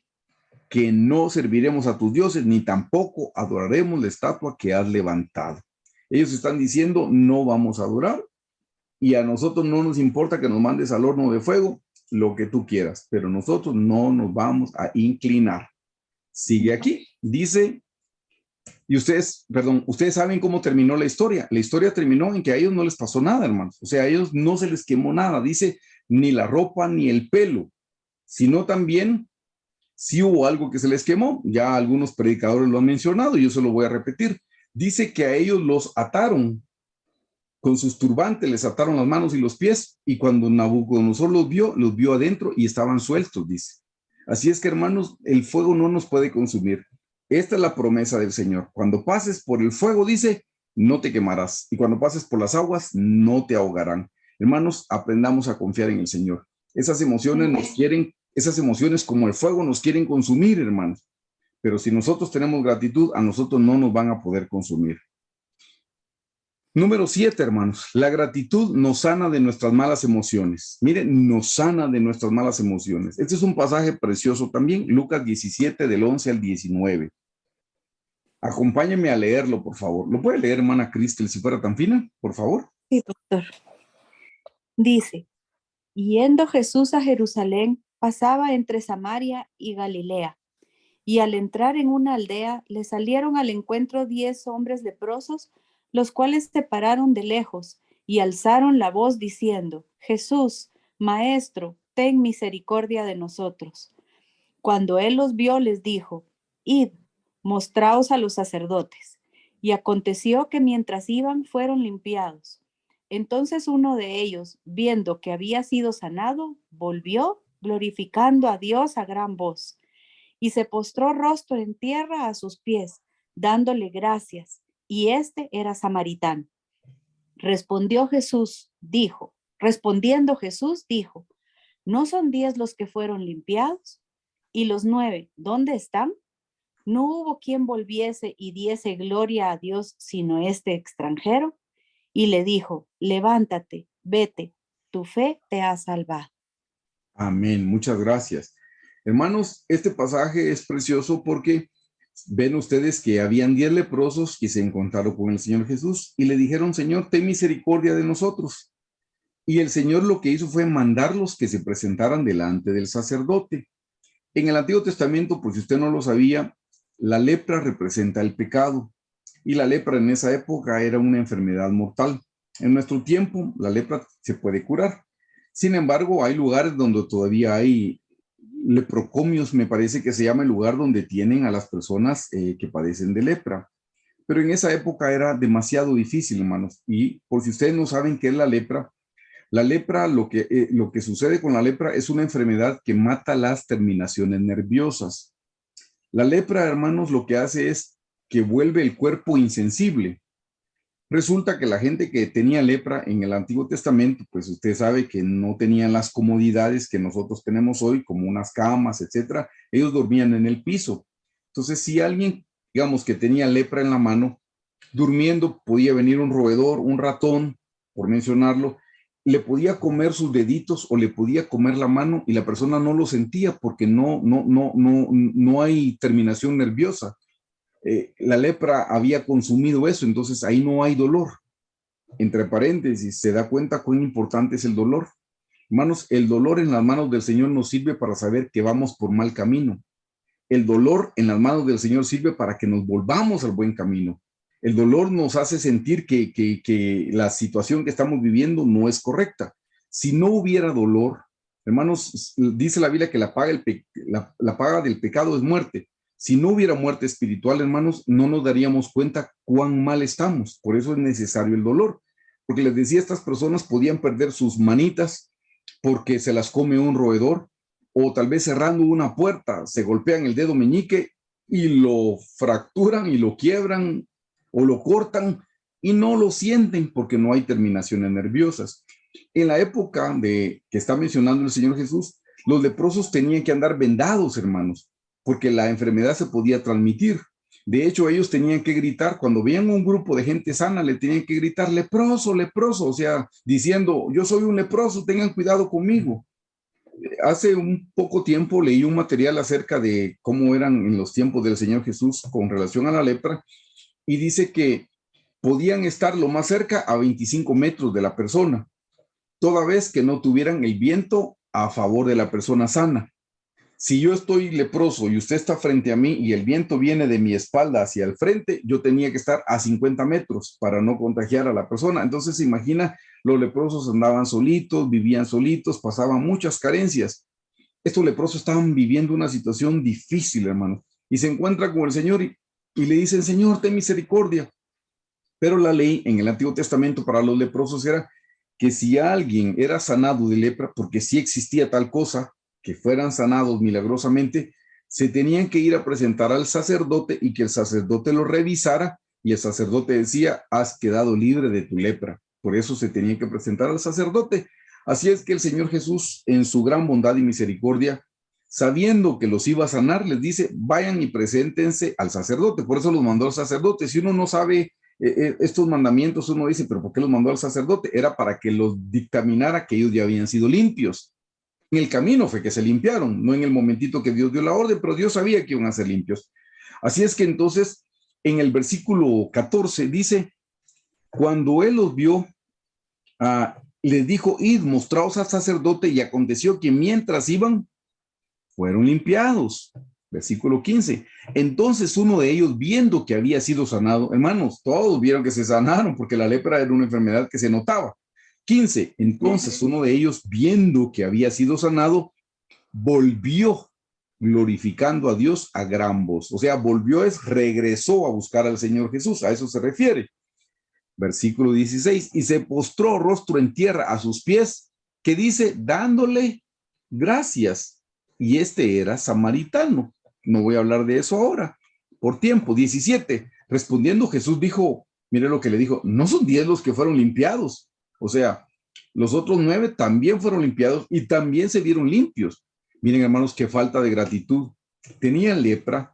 que no serviremos a tus dioses, ni tampoco adoraremos la estatua que has levantado. Ellos están diciendo: no vamos a adorar, y a nosotros no nos importa que nos mandes al horno de fuego, lo que tú quieras, pero nosotros no nos vamos a inclinar. Sigue aquí, dice, y ustedes saben cómo terminó la historia. La historia terminó en que a ellos no les pasó nada, hermanos. O sea, a ellos no se les quemó nada, dice, ni la ropa ni el pelo, sino también sí hubo algo que se les quemó. Ya algunos predicadores lo han mencionado y yo se lo voy a repetir. Dice que a ellos los ataron con sus turbantes, les ataron las manos y los pies, y cuando Nabucodonosor los vio adentro y estaban sueltos, dice. Así es que, hermanos, el fuego no nos puede consumir. Esta es la promesa del Señor. Cuando pases por el fuego, dice, no te quemarás, y cuando pases por las aguas, no te ahogarán. Hermanos, aprendamos a confiar en el Señor. Esas emociones como el fuego nos quieren consumir, hermanos. Pero si nosotros tenemos gratitud, a nosotros no nos van a poder consumir. Número 7, hermanos. La gratitud nos sana de nuestras malas emociones. Miren, nos sana de nuestras malas emociones. Este es un pasaje precioso también, Lucas 17, del 11 al 19. Acompáñenme a leerlo, por favor. ¿Lo puede leer, hermana Cristel, si fuera tan fina, por favor? Sí, doctor. Dice: yendo Jesús a Jerusalén, pasaba entre Samaria y Galilea. Y al entrar en una aldea, le salieron al encuentro 10 hombres leprosos, los cuales se pararon de lejos y alzaron la voz diciendo: Jesús, Maestro, ten misericordia de nosotros. Cuando él los vio, les dijo: id, mostraos a los sacerdotes. Y aconteció que mientras iban, fueron limpiados. Entonces uno de ellos, viendo que había sido sanado, volvió, glorificando a Dios a gran voz, y se postró rostro en tierra a sus pies, dándole gracias, y este era samaritano. Respondiendo Jesús, dijo, ¿no son 10 los que fueron limpiados? ¿Y los 9, dónde están? No hubo quien volviese y diese gloria a Dios, sino este extranjero. Y le dijo: levántate, vete, tu fe te ha salvado. Amén, muchas gracias. Hermanos, este pasaje es precioso porque ven ustedes que habían 10 leprosos que se encontraron con el Señor Jesús y le dijeron: Señor, ten misericordia de nosotros. Y el Señor lo que hizo fue mandarlos que se presentaran delante del sacerdote. En el Antiguo Testamento, por si usted no lo sabía, la lepra representa el pecado, y la lepra en esa época era una enfermedad mortal. En nuestro tiempo, la lepra se puede curar. Sin embargo, hay lugares donde todavía hay leprocomios, me parece que se llama el lugar donde tienen a las personas que padecen de lepra. Pero en esa época era demasiado difícil, hermanos. Y por si ustedes no saben qué es la lepra, lo que sucede con la lepra es una enfermedad que mata las terminaciones nerviosas. La lepra, hermanos, lo que hace es que vuelve el cuerpo insensible. Resulta que la gente que tenía lepra en el Antiguo Testamento, pues usted sabe que no tenían las comodidades que nosotros tenemos hoy, como unas camas, etcétera. Ellos dormían en el piso. Entonces, si alguien, digamos, que tenía lepra en la mano, durmiendo, podía venir un roedor, un ratón, por mencionarlo, le podía comer sus deditos o le podía comer la mano y la persona no lo sentía porque no hay terminación nerviosa. La lepra había consumido eso, entonces ahí no hay dolor. Entre paréntesis, se da cuenta cuán importante es el dolor. Hermanos, el dolor en las manos del Señor nos sirve para saber que vamos por mal camino. El dolor en las manos del Señor sirve para que nos volvamos al buen camino. El dolor nos hace sentir que la situación que estamos viviendo no es correcta. Si no hubiera dolor, hermanos, dice la Biblia que la paga del pecado es muerte. Si no hubiera muerte espiritual, hermanos, no nos daríamos cuenta cuán mal estamos. Por eso es necesario el dolor. Porque les decía, estas personas podían perder sus manitas porque se las come un roedor, o tal vez cerrando una puerta se golpean el dedo meñique y lo fracturan y lo quiebran o lo cortan y no lo sienten porque no hay terminaciones nerviosas. En la época que está mencionando el Señor Jesús, los leprosos tenían que andar vendados, hermanos, porque la enfermedad se podía transmitir. De hecho, ellos tenían que gritar, cuando veían un grupo de gente sana, le tenían que gritar, leproso, leproso, o sea, diciendo, yo soy un leproso, tengan cuidado conmigo. Hace un poco tiempo leí un material acerca de cómo eran en los tiempos del Señor Jesús con relación a la lepra, y dice que podían estar lo más cerca a 25 metros de la persona, toda vez que no tuvieran el viento a favor de la persona sana. Si yo estoy leproso y usted está frente a mí y el viento viene de mi espalda hacia el frente, yo tenía que estar a 50 metros para no contagiar a la persona. Entonces, se imagina, los leprosos andaban solitos, vivían solitos, pasaban muchas carencias. Estos leprosos estaban viviendo una situación difícil, hermano, y se encuentra con el Señor y le dicen, Señor, ten misericordia. Pero la ley en el Antiguo Testamento para los leprosos era que si alguien era sanado de lepra, porque sí existía tal cosa, que fueran sanados milagrosamente, se tenían que ir a presentar al sacerdote y que el sacerdote lo revisara y el sacerdote decía, has quedado libre de tu lepra. Por eso se tenían que presentar al sacerdote. Así es que el Señor Jesús, en su gran bondad y misericordia, sabiendo que los iba a sanar, les dice, vayan y preséntense al sacerdote. Por eso los mandó al sacerdote. Si uno no sabe estos mandamientos, uno dice, pero ¿por qué los mandó al sacerdote? Era para que los dictaminara que ellos ya habían sido limpios. En el camino fue que se limpiaron, no en el momentito que Dios dio la orden, pero Dios sabía que iban a ser limpios. Así es que entonces, en el versículo 14 dice, cuando él los vio, les dijo, id, mostraos al sacerdote, y aconteció que mientras iban, fueron limpiados. Versículo 15. Entonces uno de ellos, viendo que había sido sanado, hermanos, todos vieron que se sanaron porque la lepra era una enfermedad que se notaba. 15. Entonces uno de ellos, viendo que había sido sanado, volvió glorificando a Dios a gran voz. O sea, regresó a buscar al Señor Jesús. A eso se refiere. Versículo 16. Y se postró rostro en tierra a sus pies, que dice, dándole gracias. Y este era samaritano. No voy a hablar de eso ahora, por tiempo. 17. Respondiendo Jesús dijo, mire lo que le dijo, no son 10 los que fueron limpiados. O sea, los otros 9 también fueron limpiados y también se vieron limpios. Miren, hermanos, qué falta de gratitud. Tenían lepra,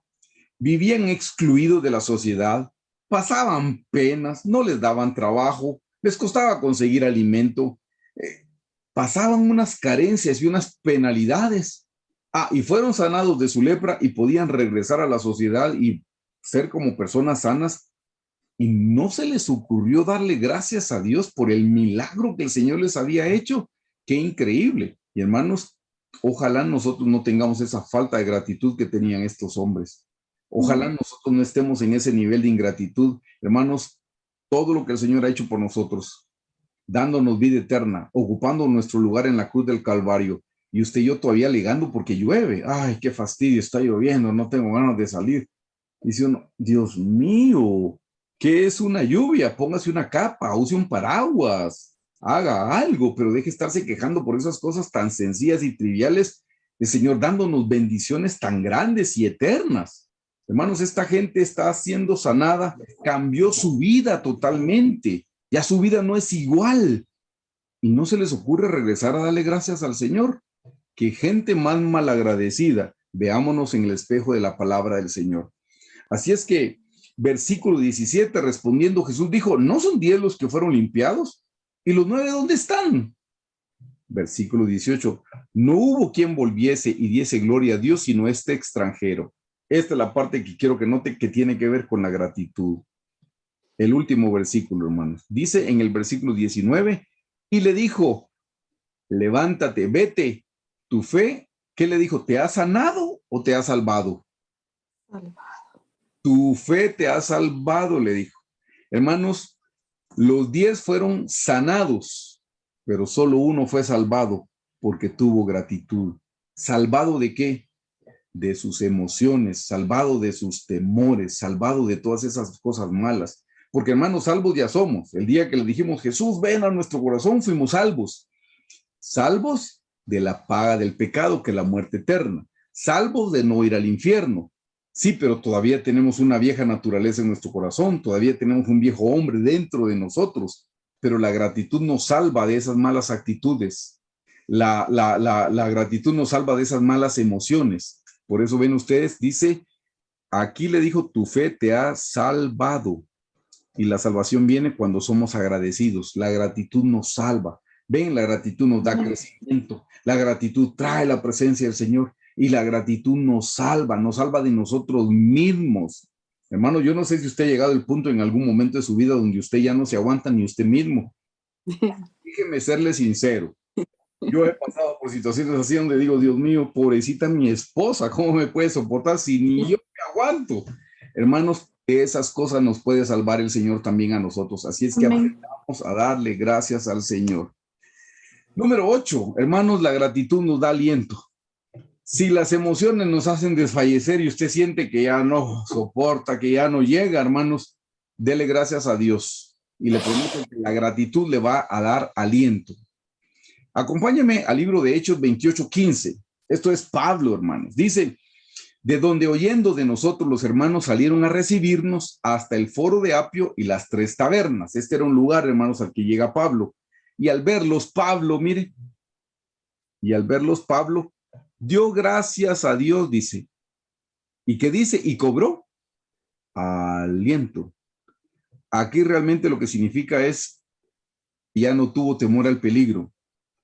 vivían excluidos de la sociedad, pasaban penas, no les daban trabajo, les costaba conseguir alimento, pasaban unas carencias y unas penalidades. Y fueron sanados de su lepra y podían regresar a la sociedad y ser como personas sanas. Y no se les ocurrió darle gracias a Dios por el milagro que el Señor les había hecho. Qué increíble. Y hermanos, ojalá nosotros no tengamos esa falta de gratitud que tenían estos hombres. Ojalá nosotros no estemos en ese nivel de ingratitud. Hermanos, todo lo que el Señor ha hecho por nosotros, dándonos vida eterna, ocupando nuestro lugar en la cruz del Calvario, y usted y yo todavía alegando porque llueve. Ay, qué fastidio, está lloviendo, no tengo ganas de salir. Dice uno, Dios mío, ¿qué es una lluvia? Póngase una capa, use un paraguas, haga algo, pero deje de estarse quejando por esas cosas tan sencillas y triviales. El Señor dándonos bendiciones tan grandes y eternas. Hermanos, esta gente está siendo sanada, cambió su vida totalmente. Ya su vida no es igual. Y no se les ocurre regresar a darle gracias al Señor. Qué gente más malagradecida. Veámonos en el espejo de la palabra del Señor. Así es que, versículo 17, respondiendo Jesús dijo, ¿no son 10 los que fueron limpiados? ¿Y los 9 dónde están? Versículo 18, no hubo quien volviese y diese gloria a Dios sino este extranjero. Esta es la parte que quiero que note que tiene que ver con la gratitud. El último versículo, hermanos. Dice en el versículo 19, y le dijo, levántate, vete, tu fe, ¿qué le dijo? ¿Te ha sanado o te ha salvado? Tu fe te ha salvado, le dijo. Hermanos, los 10 fueron sanados, pero solo uno fue salvado porque tuvo gratitud. ¿Salvado de qué? De sus emociones, salvado de sus temores, salvado de todas esas cosas malas. Porque hermanos, salvos ya somos. El día que le dijimos, Jesús, ven a nuestro corazón, fuimos salvos. Salvos de la paga del pecado, que es la muerte eterna. Salvos de no ir al infierno. Sí, pero todavía tenemos una vieja naturaleza en nuestro corazón, todavía tenemos un viejo hombre dentro de nosotros, pero la gratitud nos salva de esas malas actitudes. La gratitud nos salva de esas malas emociones. Por eso ven ustedes, dice, aquí le dijo, tu fe te ha salvado. Y la salvación viene cuando somos agradecidos. La gratitud nos salva. Ven, la gratitud nos da crecimiento. La gratitud trae la presencia del Señor. Y la gratitud nos salva de nosotros mismos. Hermano, yo no sé si usted ha llegado al punto en algún momento de su vida donde usted ya no se aguanta ni usted mismo. Déjeme serle sincero. Yo he pasado por situaciones así donde digo, Dios mío, pobrecita mi esposa, ¿cómo me puede soportar si ni yo me aguanto? Hermanos, de esas cosas nos puede salvar el Señor también a nosotros. Así es que aprendamos a darle gracias al Señor. Número 8, hermanos, la gratitud nos da aliento. Si las emociones nos hacen desfallecer y usted siente que ya no soporta, que ya no llega, hermanos, dele gracias a Dios. Y le prometo que la gratitud le va a dar aliento. Acompáñame al libro de Hechos 28:15. Esto es Pablo, hermanos. Dice, de donde oyendo de nosotros los hermanos salieron a recibirnos hasta el foro de Apio y las 3 tabernas. Este era un lugar, hermanos, al que llega Pablo. Y al verlos, Pablo, mire, y al verlos, Pablo dio gracias a Dios, dice. ¿Y qué dice? Y cobró aliento. Aquí realmente lo que significa es, ya no tuvo temor al peligro.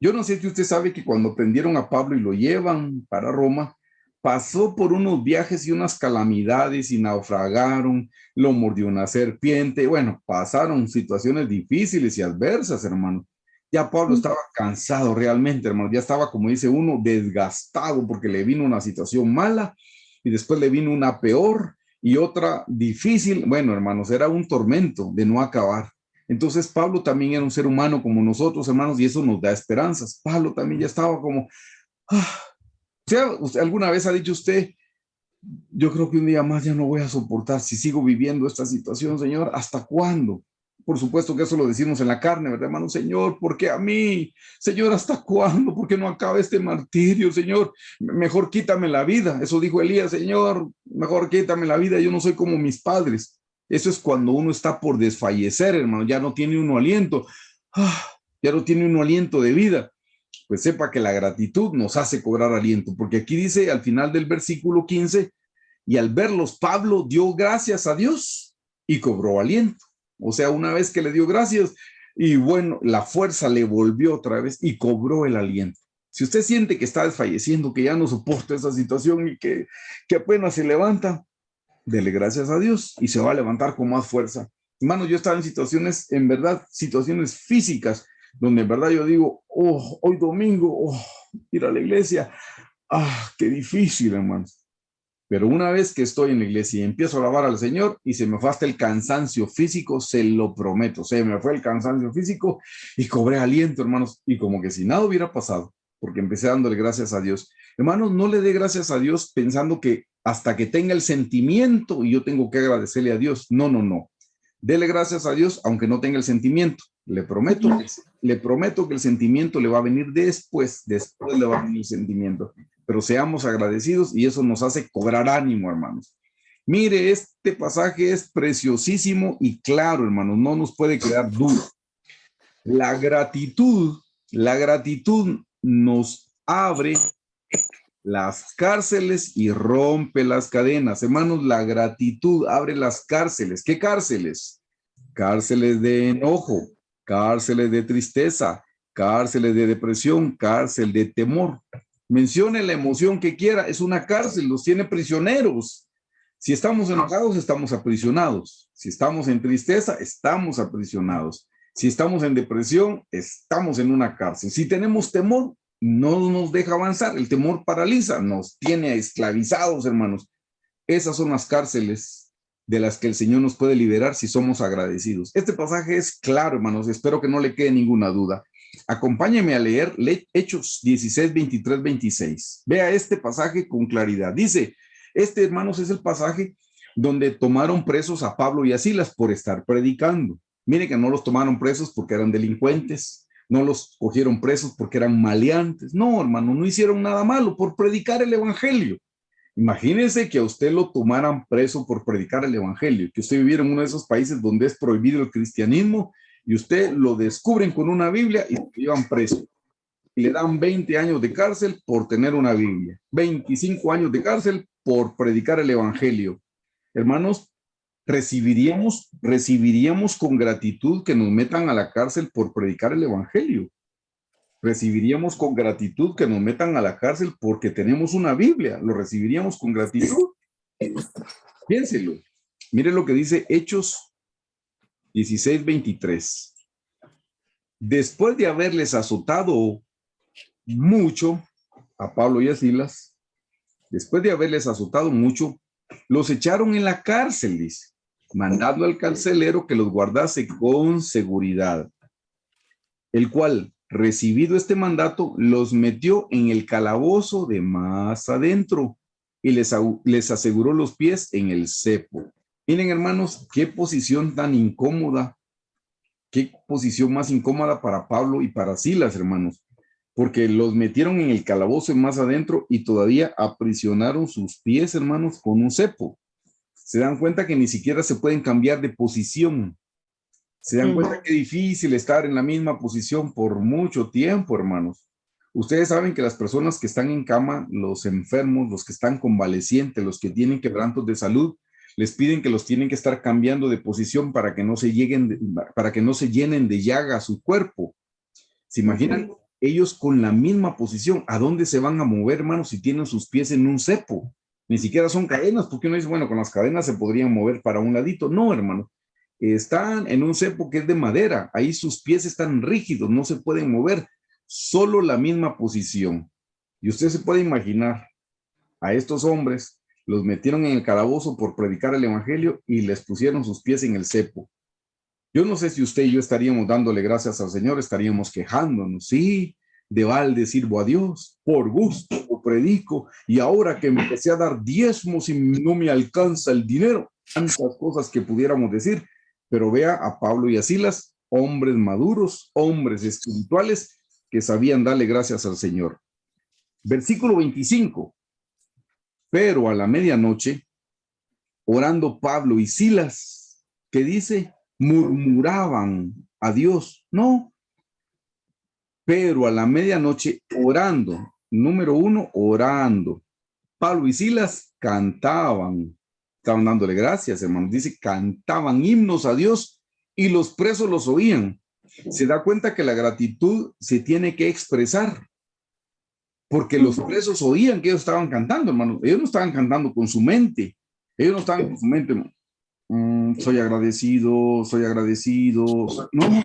Yo no sé si usted sabe que cuando prendieron a Pablo y lo llevan para Roma, pasó por unos viajes y unas calamidades y naufragaron, lo mordió una serpiente, bueno, pasaron situaciones difíciles y adversas, hermano. Ya Pablo estaba cansado realmente, hermano, ya estaba, como dice uno, desgastado porque le vino una situación mala y después le vino una peor y otra difícil. Bueno, hermanos, era un tormento de no acabar. Entonces Pablo también era un ser humano como nosotros, hermanos, y eso nos da esperanzas. Pablo también ya estaba como, ¿usted alguna vez ha dicho usted, yo creo que un día más ya no voy a soportar si sigo viviendo esta situación, Señor? ¿Hasta cuándo? Por supuesto que eso lo decimos en la carne, ¿verdad, hermano? Señor, ¿por qué a mí? Señor, ¿hasta cuándo? ¿Por qué no acaba este martirio, Señor? Mejor quítame la vida. Eso dijo Elías, Señor, mejor quítame la vida. Yo no soy como mis padres. Eso es cuando uno está por desfallecer, hermano. Ya no tiene uno aliento. Ya no tiene uno aliento de vida. Pues sepa que la gratitud nos hace cobrar aliento. Porque aquí dice al final del versículo 15, y al verlos, Pablo dio gracias a Dios y cobró aliento. O sea, una vez que le dio gracias, y bueno, la fuerza le volvió otra vez y cobró el aliento. Si usted siente que está desfalleciendo, que ya no soporta esa situación y que apenas se levanta, dele gracias a Dios y se va a levantar con más fuerza. Hermano, yo estaba en situaciones, en verdad, situaciones físicas, donde en verdad yo digo, oh, hoy domingo, oh, ir a la iglesia, qué difícil, hermano. Pero una vez que estoy en la iglesia y empiezo a alabar al Señor y se me fue hasta el cansancio físico, se lo prometo, se me fue el cansancio físico y cobré aliento, hermanos, y como que si nada hubiera pasado, porque empecé dándole gracias a Dios. Hermanos, no le dé gracias a Dios pensando que hasta que tenga el sentimiento y yo tengo que agradecerle a Dios. No, no, no. Dele gracias a Dios aunque no tenga el sentimiento. Le prometo que el sentimiento le va a venir después le va a venir el sentimiento. Pero seamos agradecidos y eso nos hace cobrar ánimo, hermanos. Mire, este pasaje es preciosísimo y claro, hermanos, no nos puede quedar duda. La gratitud nos abre las cárceles y rompe las cadenas. Hermanos, la gratitud abre las cárceles. ¿Qué cárceles? Cárceles de enojo, cárceles de tristeza, cárceles de depresión, cárcel de temor. Mencione la emoción que quiera, es una cárcel, los tiene prisioneros. Si estamos enojados, estamos aprisionados. Si estamos en tristeza, estamos aprisionados. Si estamos en depresión, estamos en una cárcel. Si tenemos temor, no nos deja avanzar. El temor paraliza, nos tiene esclavizados, hermanos. Esas son las cárceles de las que el Señor nos puede liberar si somos agradecidos. Este pasaje es claro, hermanos. Espero que no le quede ninguna duda. Acompáñeme a leer Hechos 16, 23, 26. Vea este pasaje con claridad. Dice, este, hermanos, es el pasaje donde tomaron presos a Pablo y a Silas por estar predicando. Miren que no los tomaron presos porque eran delincuentes, no los cogieron presos porque eran maleantes. No, hermano, no hicieron nada malo por predicar el evangelio. Imagínense que a usted lo tomaran preso por predicar el evangelio, que usted viviera en uno de esos países donde es prohibido el cristianismo y usted lo descubren con una Biblia y lo llevan preso. Y le dan 20 años de cárcel por tener una Biblia, 25 años de cárcel por predicar el evangelio. Hermanos, recibiríamos con gratitud que nos metan a la cárcel por predicar el evangelio. Recibiríamos con gratitud que nos metan a la cárcel porque tenemos una Biblia. Lo recibiríamos con gratitud. Piénselo. Mire lo que dice Hechos 16, 23. Después de haberles azotado mucho a Pablo y a Silas, después de haberles azotado mucho, los echaron en la cárcel, dice, mandando al carcelero que los guardase con seguridad, el cual, recibido este mandato, los metió en el calabozo de más adentro y les aseguró los pies en el cepo. Miren, hermanos, qué posición tan incómoda, qué posición más incómoda para Pablo y para Silas, hermanos, porque los metieron en el calabozo de más adentro y todavía aprisionaron sus pies, hermanos, con un cepo. Se dan cuenta que ni siquiera se pueden cambiar de posición. Se dan cuenta que es difícil estar en la misma posición por mucho tiempo, hermanos. Ustedes saben que las personas que están en cama, los enfermos, los que están convalecientes, los que tienen quebrantos de salud, les piden que los tienen que estar cambiando de posición para que no se llenen de llaga a su cuerpo. ¿Se imaginan? Ellos con la misma posición, ¿a dónde se van a mover, hermanos, si tienen sus pies en un cepo? Ni siquiera son cadenas, porque uno dice, bueno, con las cadenas se podrían mover para un ladito. No, hermano. Están en un cepo que es de madera, ahí sus pies están rígidos, no se pueden mover, solo la misma posición. Y usted se puede imaginar, a estos hombres los metieron en el calabozo por predicar el evangelio y les pusieron sus pies en el cepo. Yo no sé si usted y yo estaríamos dándole gracias al Señor, estaríamos quejándonos, sí, de balde sirvo a Dios, por gusto lo predico, y ahora que empecé a dar diezmos y no me alcanza el dinero, tantas cosas que pudiéramos decir. Pero vea a Pablo y a Silas, hombres maduros, hombres espirituales que sabían darle gracias al Señor. Versículo 25. Pero a la medianoche, orando Pablo y Silas, ¿qué dice? Murmuraban a Dios. No. Pero a la medianoche orando. Número 1, orando. Pablo y Silas cantaban. Estaban dándole gracias, hermanos. Dice, cantaban himnos a Dios y los presos los oían. Se da cuenta que la gratitud se tiene que expresar, porque los presos oían que ellos estaban cantando, hermanos. Ellos no estaban cantando con su mente. Ellos no estaban con su mente. Soy agradecido, soy agradecido. No,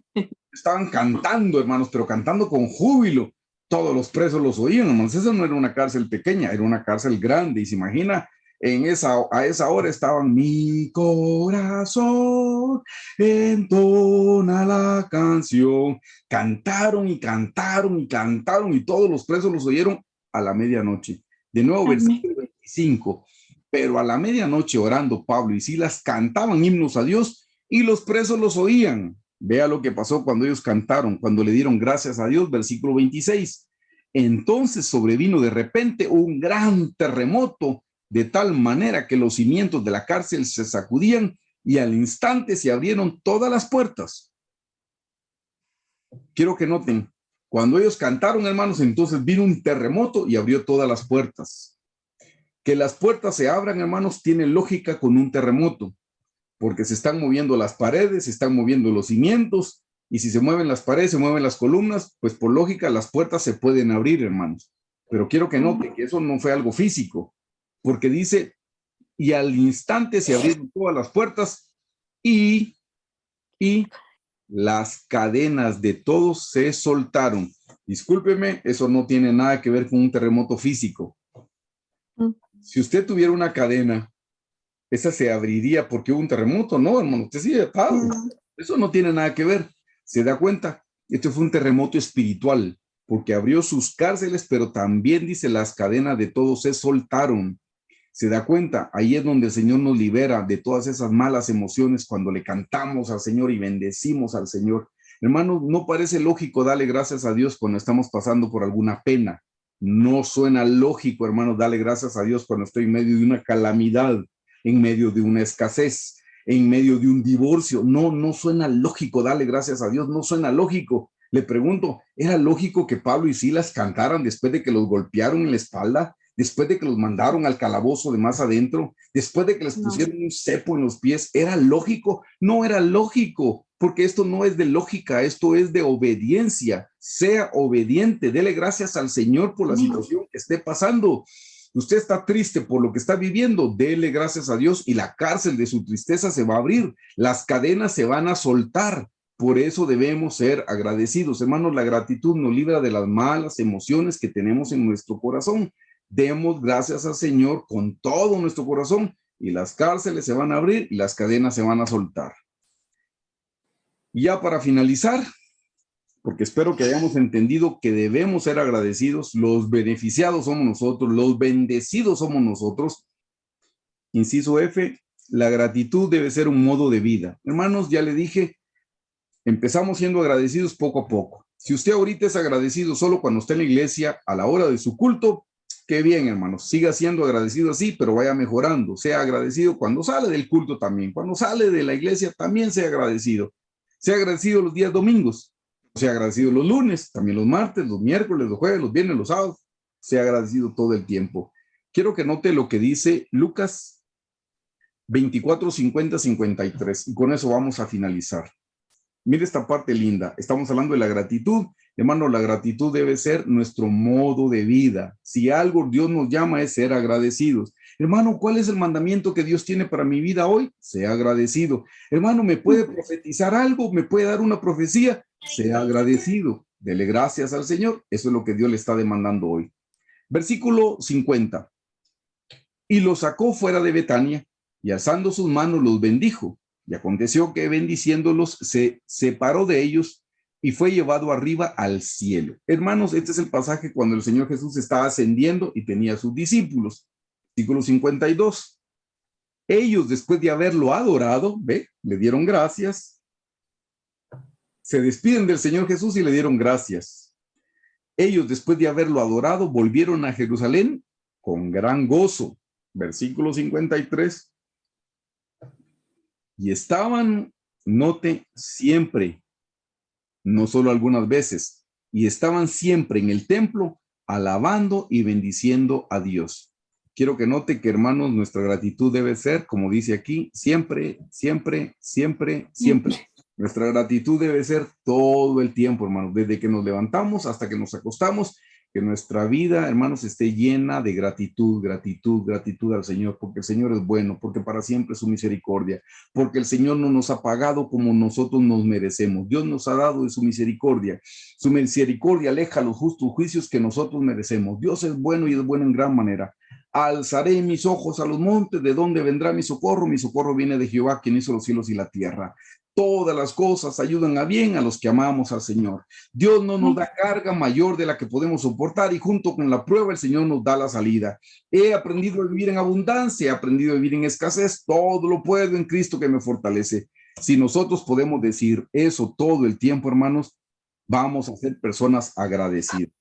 estaban cantando, hermanos, pero cantando con júbilo. Todos los presos los oían, hermanos. Esa no era una cárcel pequeña, era una cárcel grande. Y se imagina, a esa hora estaban, mi corazón entona la canción. Cantaron y cantaron y cantaron y todos los presos los oyeron a la medianoche. De nuevo, versículo 25. Pero a la medianoche orando Pablo y Silas cantaban himnos a Dios y los presos los oían. Vea lo que pasó cuando ellos cantaron, cuando le dieron gracias a Dios, versículo 26. Entonces sobrevino de repente un gran terremoto, de tal manera que los cimientos de la cárcel se sacudían y al instante se abrieron todas las puertas. Quiero que noten, cuando ellos cantaron, hermanos, entonces vino un terremoto y abrió todas las puertas. Que las puertas se abran, hermanos, tiene lógica con un terremoto, porque se están moviendo las paredes, se están moviendo los cimientos, y si se mueven las paredes, se mueven las columnas, pues por lógica las puertas se pueden abrir, hermanos. Pero quiero que noten que eso no fue algo físico, porque dice, y al instante se abrieron todas las puertas y las cadenas de todos se soltaron. Discúlpeme, eso no tiene nada que ver con un terremoto físico. Si usted tuviera una cadena, esa se abriría porque hubo un terremoto, ¿no, hermano? Usted sigue atado. Eso no tiene nada que ver. ¿Se da cuenta? Este fue un terremoto espiritual, porque abrió sus cárceles, pero también dice las cadenas de todos se soltaron. Se da cuenta, ahí es donde el Señor nos libera de todas esas malas emociones cuando le cantamos al Señor y bendecimos al Señor. Hermano, no parece lógico darle gracias a Dios cuando estamos pasando por alguna pena. No suena lógico, hermano, darle gracias a Dios cuando estoy en medio de una calamidad, en medio de una escasez, en medio de un divorcio. No suena lógico darle gracias a Dios, no suena lógico. Le pregunto, ¿era lógico que Pablo y Silas cantaran después de que los golpearon en la espalda? Después de que los mandaron al calabozo de más adentro, después de que les pusieron un cepo en los pies, ¿era lógico? No era lógico, porque esto no es de lógica, esto es de obediencia. Sea obediente, dele gracias al Señor por la situación que esté pasando. Usted está triste por lo que está viviendo, dele gracias a Dios y la cárcel de su tristeza se va a abrir, las cadenas se van a soltar. Por eso debemos ser agradecidos. Hermanos, la gratitud nos libra de las malas emociones que tenemos en nuestro corazón. Demos gracias al Señor con todo nuestro corazón y las cárceles se van a abrir y las cadenas se van a soltar. Y ya para finalizar, porque espero que hayamos entendido que debemos ser agradecidos, los beneficiados somos nosotros, los bendecidos somos nosotros. Inciso F, la gratitud debe ser un modo de vida. Hermanos, ya le dije, empezamos siendo agradecidos poco a poco. Si usted ahorita es agradecido solo cuando está en la iglesia a la hora de su culto, qué bien, hermanos, siga siendo agradecido así, pero vaya mejorando. Sea agradecido cuando sale del culto también. Cuando sale de la iglesia también sea agradecido. Sea agradecido los días domingos. Sea agradecido los lunes, también los martes, los miércoles, los jueves, los viernes, los sábados. Sea agradecido todo el tiempo. Quiero que note lo que dice Lucas 24, 50, 53. Y con eso vamos a finalizar. Mire esta parte linda. Estamos hablando de la gratitud. Hermano, la gratitud debe ser nuestro modo de vida. Si algo Dios nos llama es ser agradecidos. Hermano, ¿cuál es el mandamiento que Dios tiene para mi vida hoy? Sea agradecido. Hermano, ¿me puede profetizar algo? ¿Me puede dar una profecía? Sea agradecido. Dele gracias al Señor. Eso es lo que Dios le está demandando hoy. Versículo 50. Y los sacó fuera de Betania y alzando sus manos los bendijo. Y aconteció que bendiciéndolos se separó de ellos y fue llevado arriba al cielo. Hermanos, este es el pasaje cuando el Señor Jesús estaba ascendiendo y tenía a sus discípulos. Versículo 52. Ellos, después de haberlo adorado, le dieron gracias. Se despiden del Señor Jesús y le dieron gracias. Ellos, después de haberlo adorado, volvieron a Jerusalén con gran gozo. Versículo 53. Y estaban, note, siempre, no solo algunas veces, y estaban siempre en el templo alabando y bendiciendo a Dios. Quiero que note que, hermanos, nuestra gratitud debe ser, como dice aquí, siempre, siempre, siempre, siempre. Nuestra gratitud debe ser todo el tiempo, hermanos, desde que nos levantamos hasta que nos acostamos, que nuestra vida, hermanos, esté llena de gratitud, gratitud, gratitud al Señor, porque el Señor es bueno, porque para siempre es su misericordia, porque el Señor no nos ha pagado como nosotros nos merecemos. Dios nos ha dado de su misericordia. Su misericordia aleja los justos juicios que nosotros merecemos. Dios es bueno y es bueno en gran manera. Alzaré mis ojos a los montes, ¿de dónde vendrá mi socorro? Mi socorro viene de Jehová, quien hizo los cielos y la tierra. Todas las cosas ayudan a bien a los que amamos al Señor. Dios no nos da carga mayor de la que podemos soportar y junto con la prueba el Señor nos da la salida. He aprendido a vivir en abundancia, he aprendido a vivir en escasez. Todo lo puedo en Cristo que me fortalece. Si nosotros podemos decir eso todo el tiempo, hermanos, vamos a ser personas agradecidas.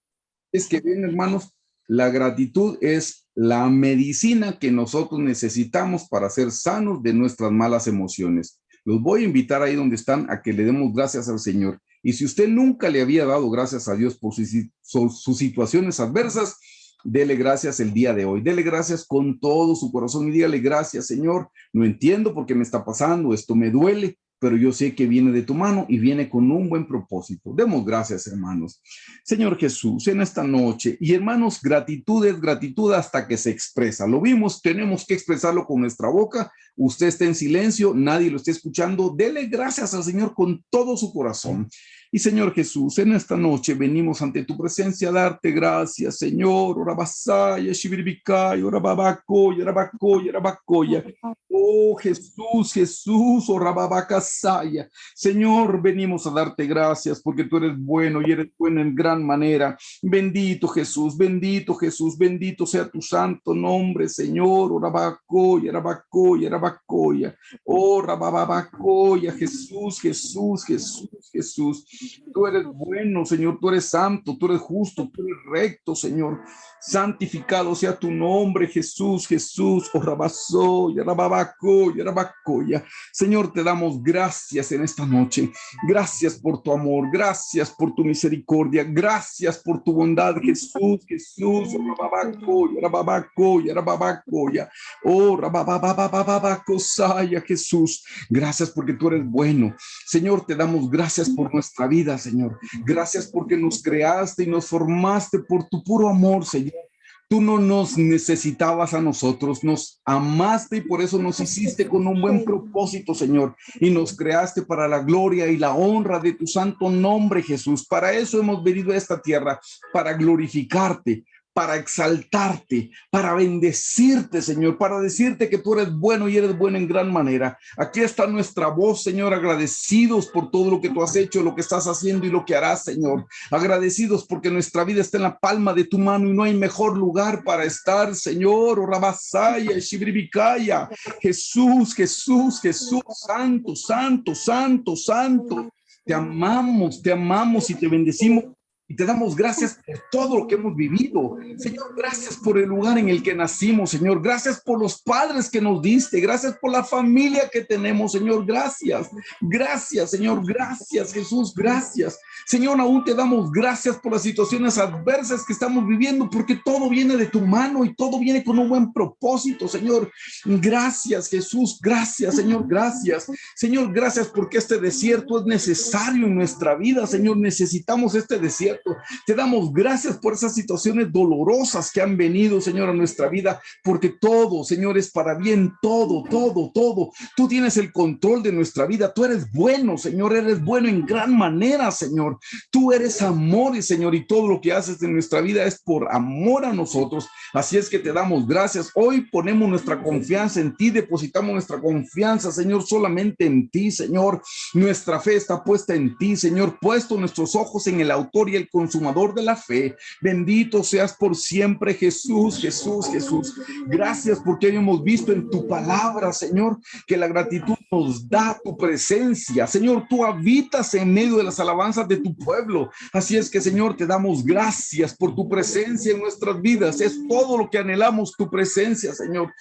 Es que bien, hermanos, la gratitud es la medicina que nosotros necesitamos para ser sanos de nuestras malas emociones. Los voy a invitar ahí donde están a que le demos gracias al Señor. Y si usted nunca le había dado gracias a Dios por sus situaciones adversas, dele gracias el día de hoy. Dele gracias con todo su corazón y dígale gracias, Señor. No entiendo por qué me está pasando, esto me duele, pero yo sé que viene de tu mano y viene con un buen propósito. Demos gracias, hermanos. Señor Jesús, en esta noche, y hermanos, gratitud es gratitud hasta que se expresa. Lo vimos, tenemos que expresarlo con nuestra boca. Usted está en silencio, nadie lo está escuchando. Dele gracias al Señor con todo su corazón. Y Señor Jesús, en esta noche venimos ante tu presencia a darte gracias, Señor. Orabasaya, Shibiribikaya, Orababacoya, Orabacoya, Orabacoya. Oh Jesús, Jesús, Orababacasaya. Señor, venimos a darte gracias porque tú eres bueno y eres bueno en gran manera. Bendito Jesús, bendito Jesús, bendito sea tu santo nombre, Señor. Orabacoya, Orabacoya, Orabacoya. Oh, Rababacoya, Jesús, Jesús, Jesús, Jesús. Tú eres bueno, Señor, tú eres santo, tú eres justo, tú eres recto, Señor. Santificado sea tu nombre, Jesús, Jesús. Oh, Rabasoya, Rababacoya, Rabacoya. Señor, te damos gracias en esta noche. Gracias por tu amor, gracias por tu misericordia, gracias por tu bondad, Jesús, Jesús. Oh, Rababacoya, Rababacoya, Rababacoya. Oh, Rababababababacosaya, Jesús. Gracias porque tú eres bueno. Señor, te damos gracias por nuestra vida, Señor. Gracias porque nos creaste y nos formaste por tu puro amor, Señor. Tú no nos necesitabas a nosotros, nos amaste y por eso nos hiciste con un buen propósito, Señor. Y nos creaste para la gloria y la honra de tu santo nombre, Jesús. Para eso hemos venido a esta tierra, para glorificarte, para exaltarte, para bendecirte, Señor, para decirte que tú eres bueno y eres bueno en gran manera. Aquí está nuestra voz, Señor, agradecidos por todo lo que tú has hecho, lo que estás haciendo y lo que harás, Señor. Agradecidos porque nuestra vida está en la palma de tu mano y no hay mejor lugar para estar, Señor. Orabasaya, Shibribikaya. Jesús, Jesús, Jesús, santo, santo, santo, santo. Te amamos y te bendecimos. Y te damos gracias por todo lo que hemos vivido. Señor, gracias por el lugar en el que nacimos, Señor. Gracias por los padres que nos diste. Gracias por la familia que tenemos, Señor. Gracias. Gracias, Señor. Gracias, Jesús. Gracias. Señor, aún te damos gracias por las situaciones adversas que estamos viviendo, porque todo viene de tu mano y todo viene con un buen propósito, Señor. Gracias, Jesús. Gracias, Señor. Gracias. Señor, gracias porque este desierto es necesario en nuestra vida, Señor. Necesitamos este desierto. Te damos gracias por esas situaciones dolorosas que han venido, Señor, a nuestra vida, porque todo, Señor, es para bien, todo, todo, todo. Tú tienes el control de nuestra vida. Tú eres bueno, Señor, eres bueno en gran manera, Señor. Tú eres amor, y Señor, y todo lo que haces en nuestra vida es por amor a nosotros. Así es que te damos gracias. Hoy ponemos nuestra confianza en ti, depositamos nuestra confianza, Señor, solamente en ti, Señor. Nuestra fe está puesta en ti, Señor, puesto nuestros ojos en el autor y el consumador de la fe. Bendito seas por siempre, Jesús, Jesús, Jesús. Gracias porque hoy hemos visto en tu palabra, Señor, que la gratitud nos da tu presencia. Señor, tú habitas en medio de las alabanzas de tu pueblo. Así es que, Señor, te damos gracias por tu presencia en nuestras vidas. Es todo lo que anhelamos, tu presencia, Señor.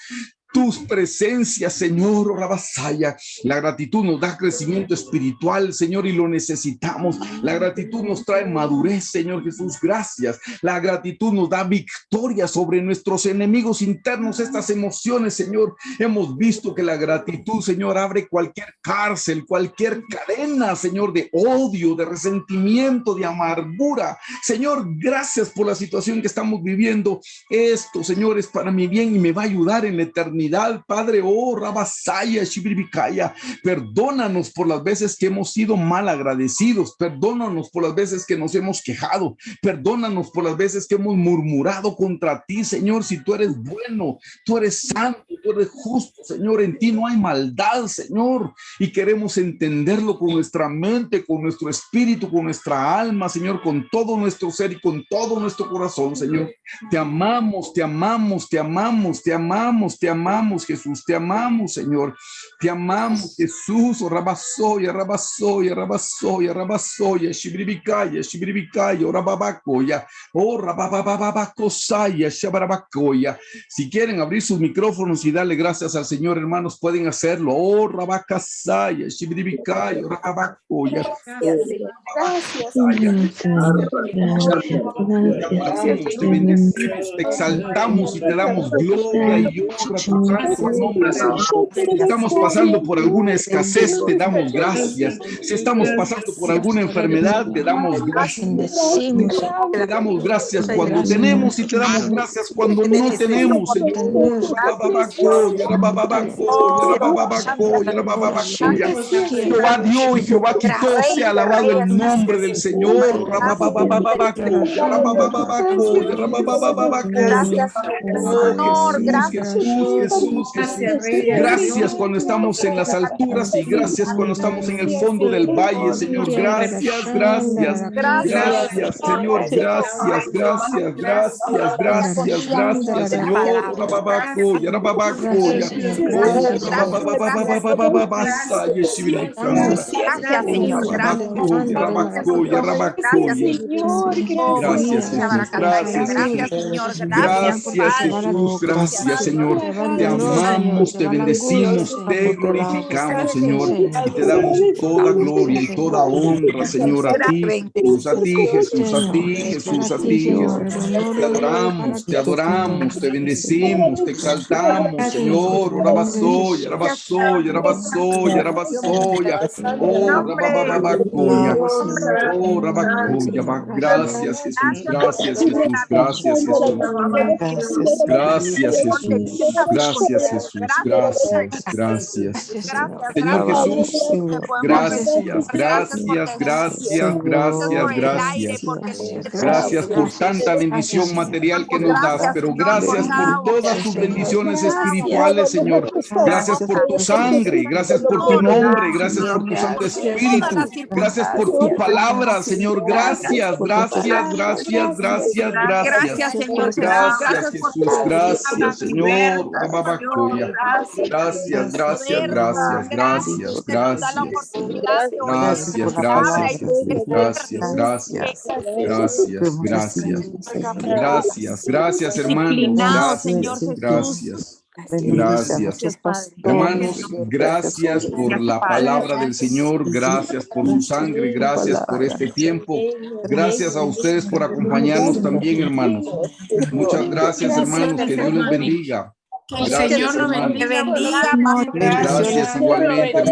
Tus presencias, Señor, Rabasaya. La gratitud nos da crecimiento espiritual, Señor, y lo necesitamos. La gratitud nos trae madurez, Señor Jesús, gracias. La gratitud nos da victoria sobre nuestros enemigos internos, estas emociones, Señor. Hemos visto que la gratitud, Señor, abre cualquier cárcel, cualquier cadena, Señor, de odio, de resentimiento, de amargura. Señor, gracias por la situación que estamos viviendo. Esto, Señor, es para mi bien y me va a ayudar en la eternidad. Padre, oh, Rabasaya, Shibribikaya, perdónanos por las veces que hemos sido mal agradecidos, perdónanos por las veces que nos hemos quejado, perdónanos por las veces que hemos murmurado contra ti, Señor. Si tú eres bueno, tú eres santo, tú eres justo, Señor, en ti no hay maldad, Señor, y queremos entenderlo con nuestra mente, con nuestro espíritu, con nuestra alma, Señor, con todo nuestro ser y con todo nuestro corazón, Señor. Te amamos, te amamos, te amamos, te amamos, te amamos, Jesús, te amamos, Señor, te amamos, Jesús. Oh, Rabasoya, Rabasoya, Rabasoya, Rabasoya, Shibribikaya, Shibribikaya, oh, Rababacoya, oh, Rababababacosaya, Shabarabacoya. Si quieren abrir sus micrófonos y darle gracias al Señor, hermanos, pueden hacerlo. Oh, Rabacasaya, Shibribikaya, oh, Rababacoya. Gracias. Te bendecimos, te exaltamos y te damos gloria y honra. Si estamos pasando por alguna escasez, te damos gracias. Si estamos pasando por alguna enfermedad, te damos gracias. Te damos gracias cuando tenemos y te damos gracias cuando no tenemos, Señor. Jehová dio y Jehová quitó, sea alabado el nombre del Señor. Jesús. Gracias cuando estamos en las alturas y gracias cuando estamos en el fondo del valle, Señor. Gracias, Señor. Gracias, Señor. Gracias, Señor. Te amamos, te bendecimos, te glorificamos, Señor, y te damos toda gloria y toda honra, Señor, a ti, Jesús. Te adoramos, te bendecimos, te exaltamos, Señor. Gracias, Jesús. Gracias, Señor Jesús, gracias por tanta bendición material que nos das, pero gracias por todas tus bendiciones espirituales, Señor. Gracias por tu sangre, gracias por tu nombre, gracias por tu Santo Espíritu, gracias por tu palabra, Señor. Gracias, Señor. Gracias, Jesús. Gracias, Señor. Gracias, hermanos. Gracias. Hermanos, gracias por la palabra del Señor, gracias por su sangre, gracias por este tiempo, gracias a ustedes por acompañarnos también, hermanos. Muchas gracias, hermanos, que Dios les bendiga. Que el Señor nos bendiga. Gracias igualmente, hermanos.